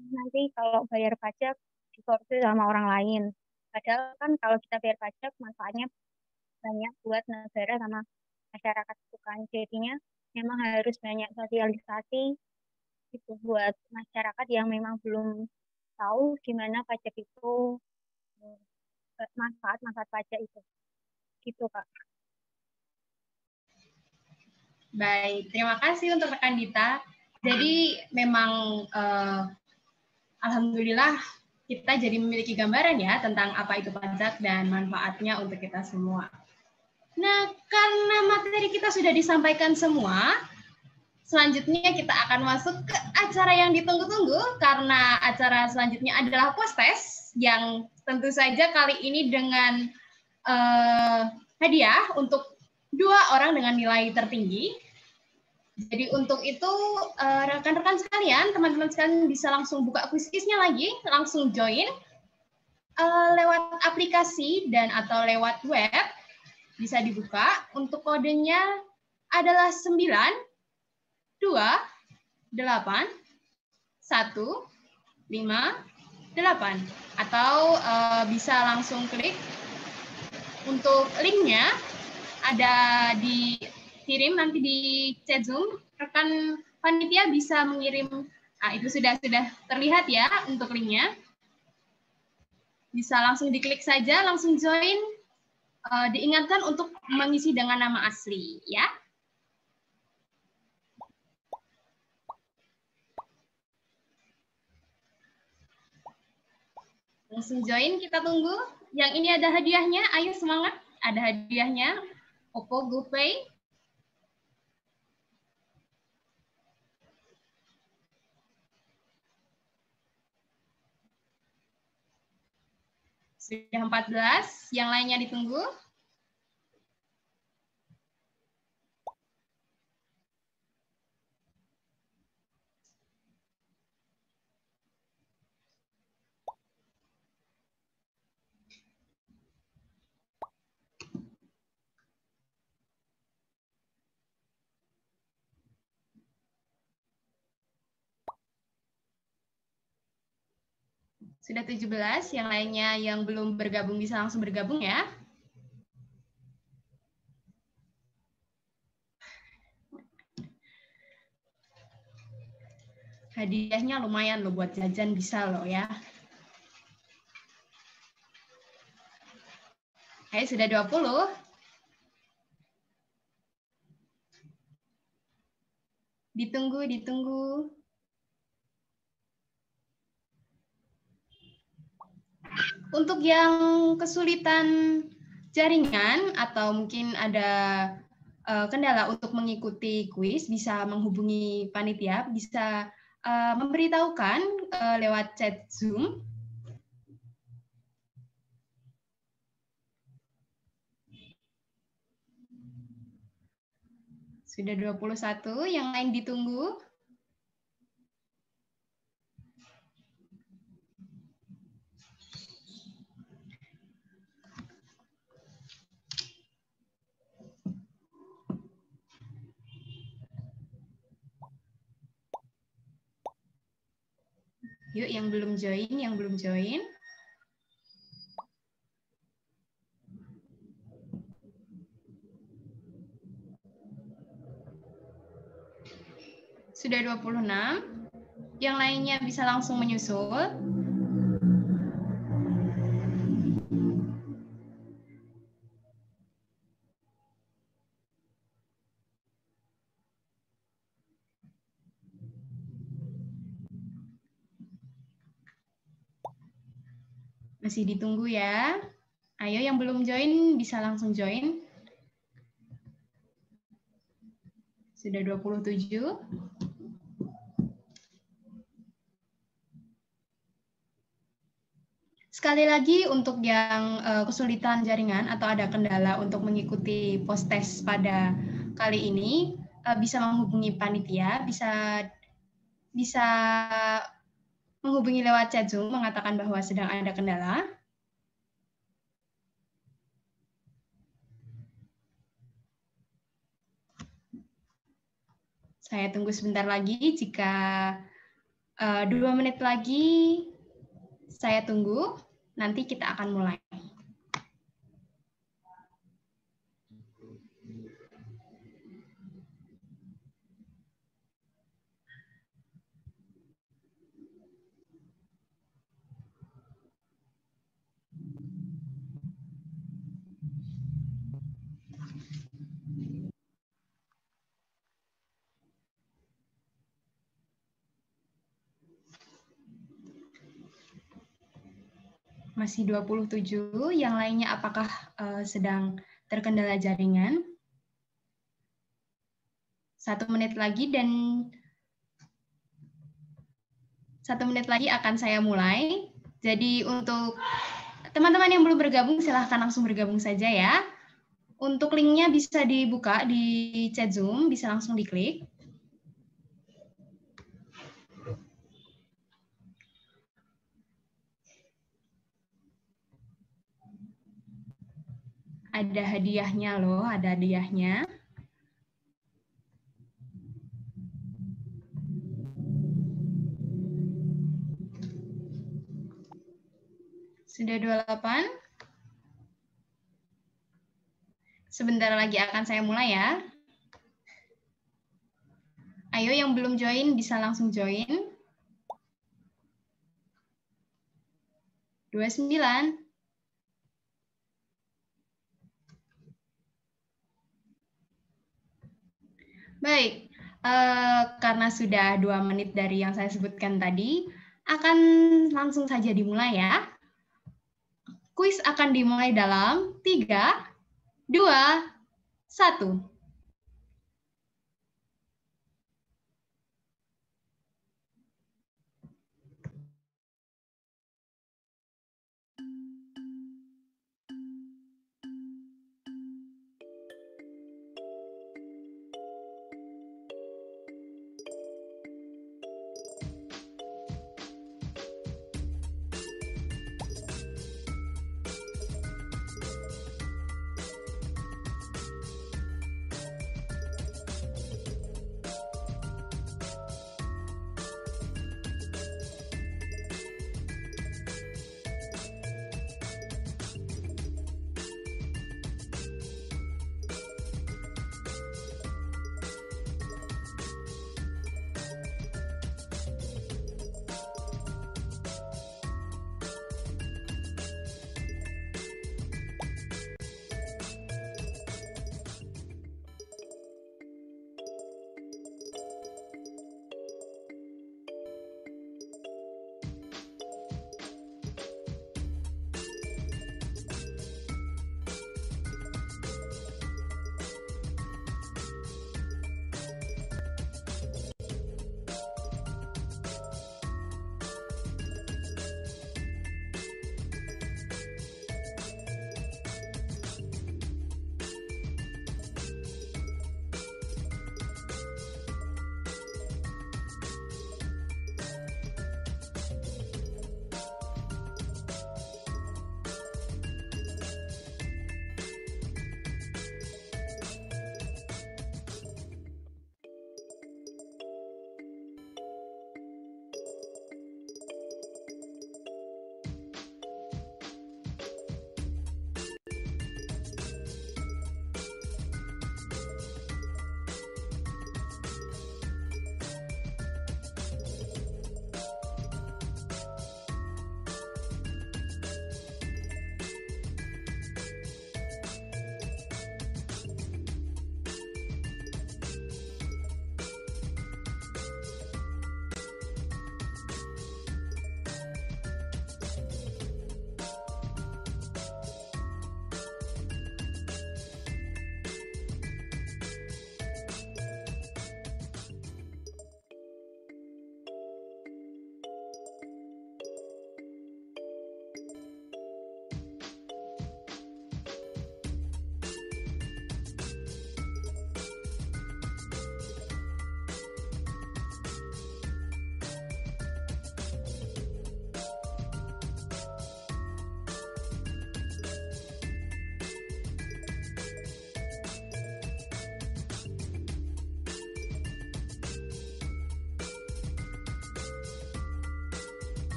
Speaker 5: nanti kalau bayar pajak dikorupsi sama orang lain. Padahal kan kalau kita bayar pajak manfaatnya banyak buat negara sama masyarakat itu kan. Jadinya memang harus banyak sosialisasi itu buat masyarakat yang memang belum tahu gimana pajak itu, manfaat pajak itu. Gitu, Kak.
Speaker 1: Baik, terima kasih untuk rekan Dita. Jadi memang alhamdulillah kita jadi memiliki gambaran ya tentang apa itu pajak dan manfaatnya untuk kita semua. Nah, karena materi kita sudah disampaikan semua, selanjutnya kita akan masuk ke acara yang ditunggu-tunggu karena acara selanjutnya adalah post-test yang tentu saja kali ini dengan hadiah untuk 2 orang dengan nilai tertinggi. Jadi untuk itu rekan-rekan sekalian, teman-teman sekalian bisa langsung buka kuis-kuisnya lagi, langsung join lewat aplikasi dan atau lewat web bisa dibuka. Untuk kodenya adalah 9 2 8 1 5 8 atau bisa langsung klik. Untuk linknya ada dikirim nanti di chat Zoom, rekan panitia bisa mengirim. Nah, itu sudah terlihat ya untuk linknya. Bisa langsung diklik saja, langsung join. Diingatkan untuk mengisi dengan nama asli ya. Langsung join, kita tunggu. Yang ini ada hadiahnya, ayo semangat. Ada hadiahnya, Oppo GoPay. Sudah 14, yang lainnya ditunggu. Sudah 17, yang lainnya yang belum bergabung bisa langsung bergabung ya. Hadiahnya lumayan loh buat jajan bisa loh ya. Hai, sudah 20. Ditunggu. Untuk yang kesulitan jaringan atau mungkin ada kendala untuk mengikuti kuis, bisa menghubungi panitia, bisa memberitahukan lewat chat Zoom. Sudah 21, yang lain ditunggu. Yuk yang belum join. Sudah 26. Yang lainnya bisa langsung menyusul. Masih ditunggu ya. Ayo yang belum join bisa langsung join. Sudah 27. Sekali lagi untuk yang kesulitan jaringan atau ada kendala untuk mengikuti post-test pada kali ini, bisa menghubungi panitia, bisa menghubungi lewat chat Zoom mengatakan bahwa sedang ada kendala. Saya tunggu sebentar lagi. Jika 2 menit lagi saya tunggu, nanti kita akan mulai. Masih 27, yang lainnya apakah sedang terkendala jaringan? 1 menit lagi dan 1 menit lagi akan saya mulai. Jadi untuk teman-teman yang belum bergabung, silahkan langsung bergabung saja ya. Untuk linknya bisa dibuka di chat Zoom, bisa langsung diklik. Ada hadiahnya loh, ada hadiahnya. Sudah 28. Sebentar lagi akan saya mulai ya. Ayo yang belum join bisa langsung join. 29. Baik, karena sudah 2 menit dari yang saya sebutkan tadi, akan langsung saja dimulai ya. Kuis akan dimulai dalam 3, 2, 1.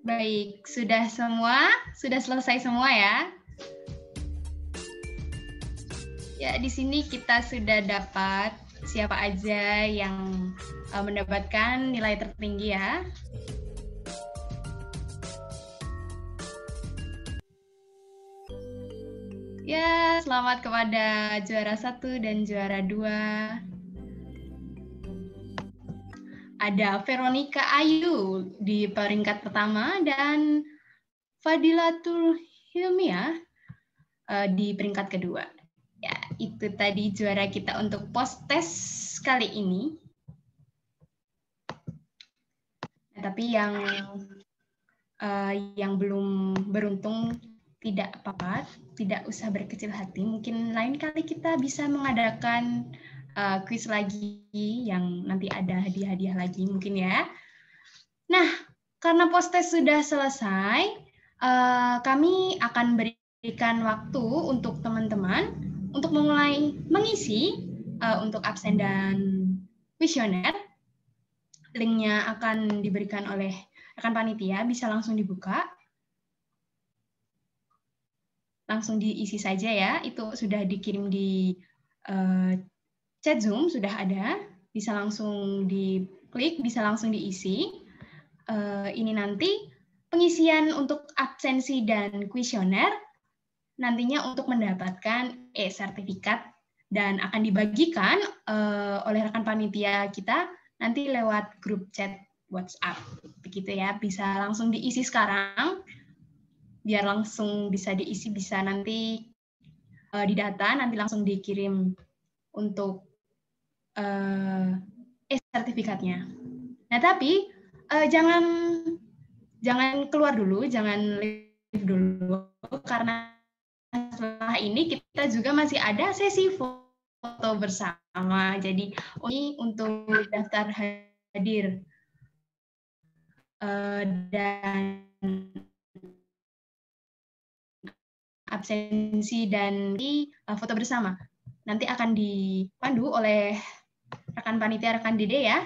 Speaker 1: Baik, sudah semua? Sudah selesai semua ya? Ya, di sini kita sudah dapat siapa aja yang mendapatkan nilai tertinggi ya. Ya, selamat kepada juara 1 dan juara 2. Ada Veronica Ayu di peringkat pertama dan Fadilatul Hilmiah di peringkat kedua. Ya, itu tadi juara kita untuk post-test kali ini. Nah, tapi yang belum beruntung tidak apa-apa, tidak usah berkecil hati. Mungkin lain kali kita bisa mengadakan kuis lagi yang nanti ada hadiah-hadiah lagi mungkin ya. Nah, karena post-test sudah selesai, kami akan berikan waktu untuk teman-teman untuk memulai mengisi untuk absen dan kuesioner. Linknya akan diberikan oleh rekan panitia, bisa langsung dibuka. Langsung diisi saja ya, itu sudah dikirim di chat Zoom, sudah ada, bisa langsung diklik, bisa langsung diisi. Ini nanti pengisian untuk absensi dan kuesioner nantinya untuk mendapatkan e-sertifikat dan akan dibagikan oleh rekan panitia kita nanti lewat grup chat WhatsApp. Begitu ya, bisa langsung diisi sekarang, biar langsung bisa diisi, bisa nanti didata, nanti langsung dikirim untuk e-sertifikatnya. Nah, tapi jangan keluar dulu, jangan leave dulu, karena setelah ini kita juga masih ada sesi foto bersama. Jadi ini untuk daftar hadir dan absensi dan foto bersama. Nanti akan dipandu oleh rekan panitia, rekan Dede ya,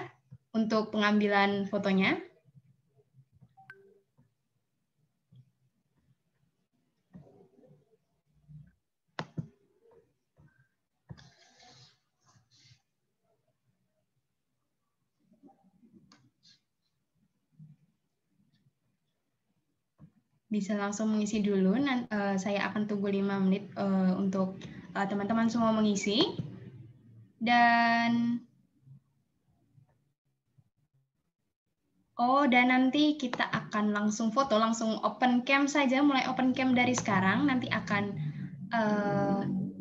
Speaker 1: untuk pengambilan fotonya. Bisa langsung mengisi dulu, saya akan tunggu 5 menit untuk teman-teman semua mengisi. Dan dan nanti kita akan langsung foto, langsung open cam saja, mulai open cam dari sekarang, nanti akan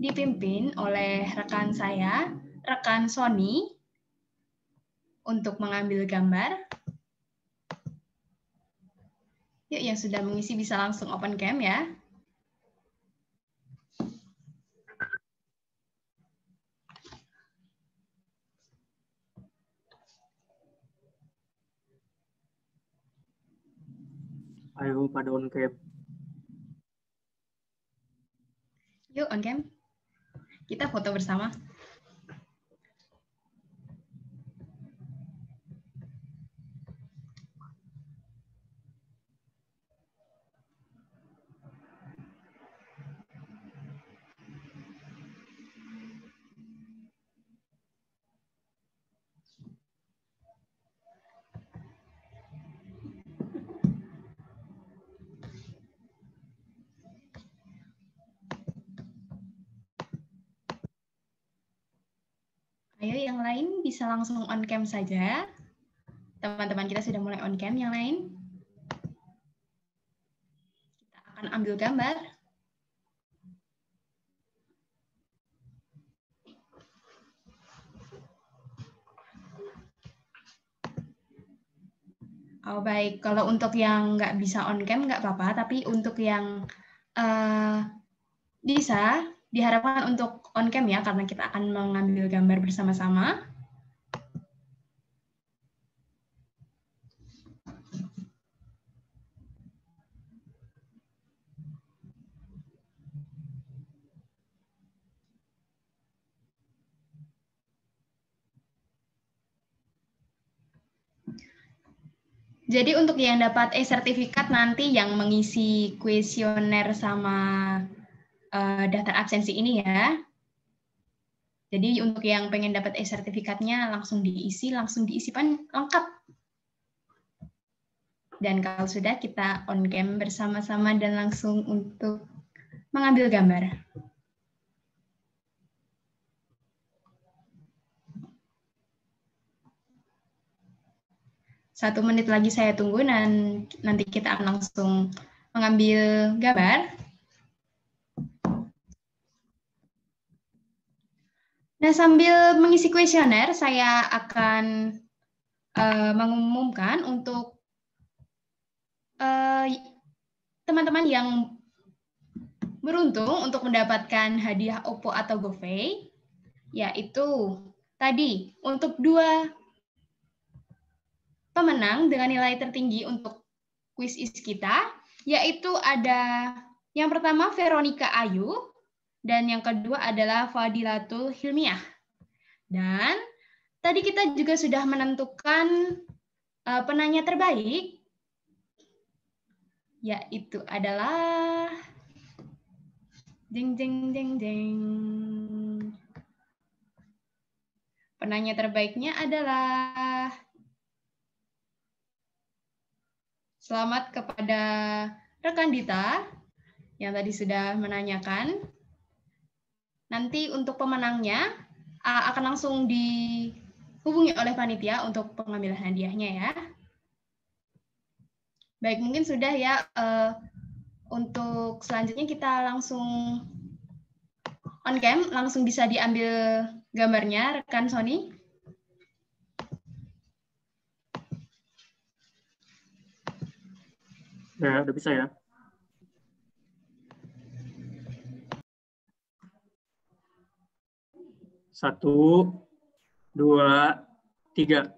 Speaker 1: dipimpin oleh rekan saya, rekan Sony, untuk mengambil gambar. Yuk, yang sudah mengisi bisa langsung open cam ya.
Speaker 6: Ayo pada on cam.
Speaker 1: Yuk on cam. Kita foto bersama. Ayo yang lain bisa langsung on cam saja. Teman-teman kita sudah mulai on cam, yang lain. Kita akan ambil gambar. Oh baik, kalau untuk yang nggak bisa on cam nggak apa-apa, tapi untuk yang bisa diharapkan untuk on cam ya, karena kita akan mengambil gambar bersama-sama. Jadi untuk yang dapat e-sertifikat nanti yang mengisi kuesioner sama daftar absensi ini ya. Jadi untuk yang pengen dapat e-sertifikatnya langsung diisi pan lengkap. Dan kalau sudah kita on cam bersama-sama dan langsung untuk mengambil gambar. Satu menit lagi saya tunggu dan nanti kita akan langsung mengambil gambar. Nah, sambil mengisi kuesioner, saya akan mengumumkan untuk teman-teman yang beruntung untuk mendapatkan hadiah Oppo atau GoPay, yaitu tadi untuk 2 pemenang dengan nilai tertinggi untuk quiz kita, yaitu ada yang pertama Veronica Ayu, dan yang kedua adalah Fadilatul Hilmiah. Dan tadi kita juga sudah menentukan penanya terbaik, yaitu adalah penanya terbaiknya adalah selamat kepada rekan Dita yang tadi sudah menanyakan. Nanti untuk pemenangnya akan langsung dihubungi oleh panitia untuk pengambilan hadiahnya ya. Baik, mungkin sudah ya. Untuk selanjutnya kita langsung on cam, langsung bisa diambil gambarnya, rekan Sony.
Speaker 6: Ya, udah bisa ya. Satu, dua, tiga.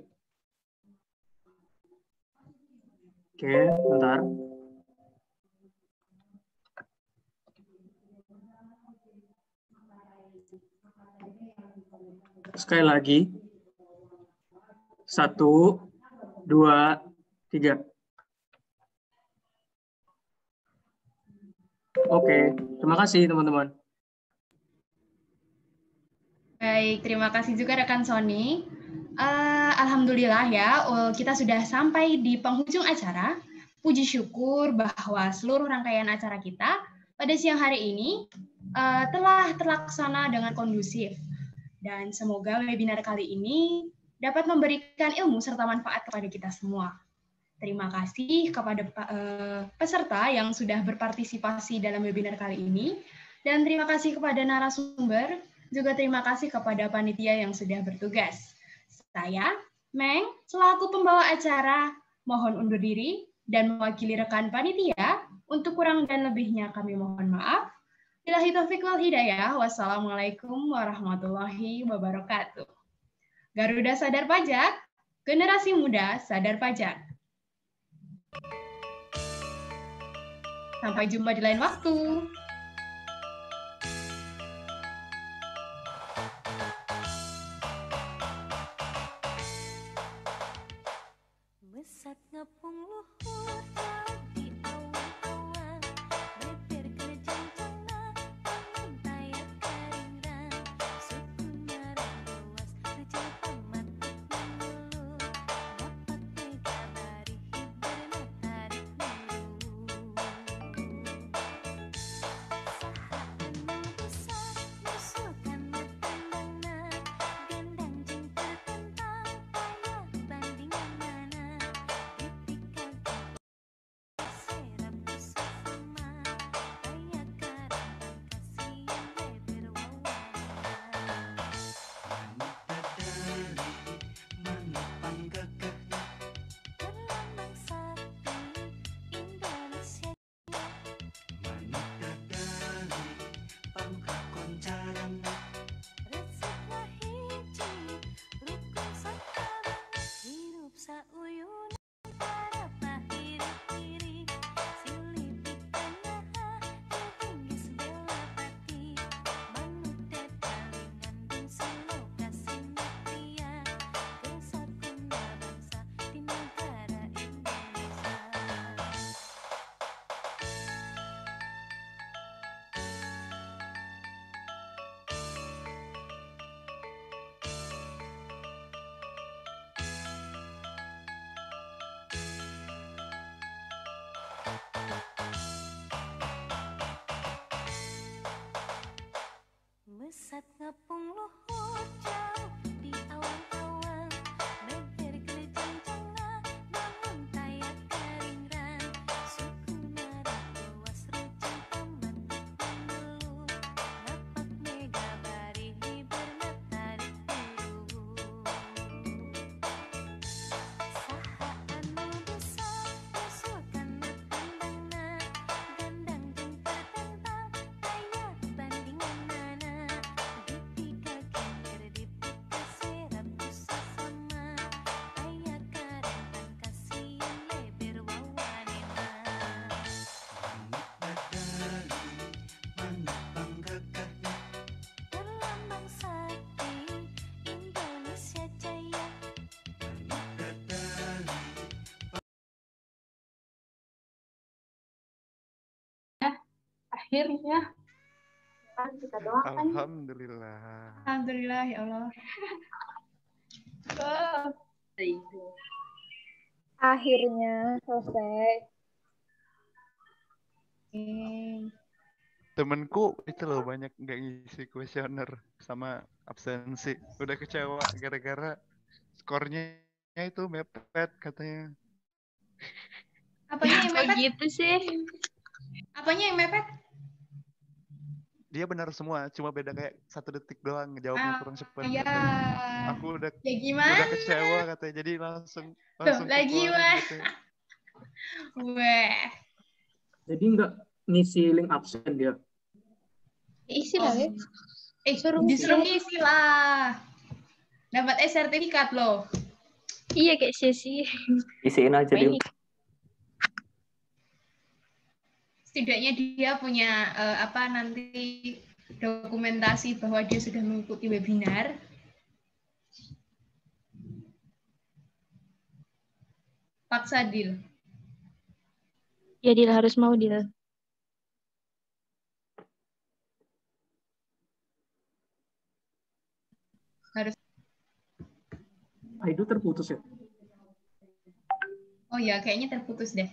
Speaker 6: Oke, bentar. Sekali lagi. 1, 2, 3. Oke, terima kasih teman-teman.
Speaker 1: Baik, terima kasih juga rekan Sony. Alhamdulillah ya, kita sudah sampai di penghujung acara. Puji syukur bahwa seluruh rangkaian acara kita pada siang hari ini telah terlaksana dengan kondusif. Dan semoga webinar kali ini dapat memberikan ilmu serta manfaat kepada kita semua. Terima kasih kepada peserta yang sudah berpartisipasi dalam webinar kali ini. Dan terima kasih kepada narasumber, juga terima kasih kepada panitia yang sudah bertugas. Saya, Meng, selaku pembawa acara, mohon undur diri dan mewakili rekan panitia. Untuk kurang dan lebihnya kami mohon maaf. Billahi taufiq wal hidayah. Wassalamualaikum warahmatullahi wabarakatuh. Garuda sadar pajak, generasi muda sadar pajak. Sampai jumpa di lain waktu.
Speaker 7: Mesat ngepung luhur laut di awan-awan, beber kena jancana, angin tayat karingan, suku marah luas, rejal pematik mengulu, dapat dikabari hibar matarik mulu. luhur jauh di awan-awan, beber kejanjana bangun tayat karingran, suku marah luas runcing pemantik mengeluh, lapak mega barihi bernatarik biru. Saha anu bisa usulkan netandangna, gandang jeung tertentang aya bandinganana, dipika kincir dipika serap susah sama, aya karentan kasihan leber wawanena. Berlambang sakti Indonesia Jaya.
Speaker 3: Akhirnya kan kita doakan.
Speaker 4: Alhamdulillah.
Speaker 1: Alhamdulillah ya Allah.
Speaker 2: Akhirnya selesai.
Speaker 4: Temenku itu loh banyak nggak ngisi kuesioner sama absensi. Udah kecewa gara-gara skornya itu mepet katanya.
Speaker 1: Apanya yang
Speaker 5: Kok
Speaker 1: mepet?
Speaker 5: gitu sih?
Speaker 1: Apanya yang mepet?
Speaker 4: Dia benar semua, cuma beda kayak 1 detik doang ngejawabnya kurang cepat.
Speaker 1: Ya,
Speaker 4: katanya. Aku
Speaker 1: ya
Speaker 4: udah
Speaker 1: gimana?
Speaker 4: kecewa katanya, jadi langsung
Speaker 1: Lagi
Speaker 4: keluarin
Speaker 1: wah.
Speaker 4: katanya.
Speaker 1: Weh.
Speaker 6: Jadi nggak ngisi link absen dia.
Speaker 3: Isi lah ya.
Speaker 1: Disuruh ngisi lah. Dapat sertifikat loh.
Speaker 5: Iya kayak sesi.
Speaker 8: Isiin aja deh.
Speaker 1: Setidaknya dia punya nanti dokumentasi bahwa dia sudah mengikuti webinar. Paksa deal.
Speaker 5: Ya Dil harus mau Dil.
Speaker 1: Harus.
Speaker 6: Aidu terputus ya?
Speaker 1: Oh ya, kayaknya terputus deh.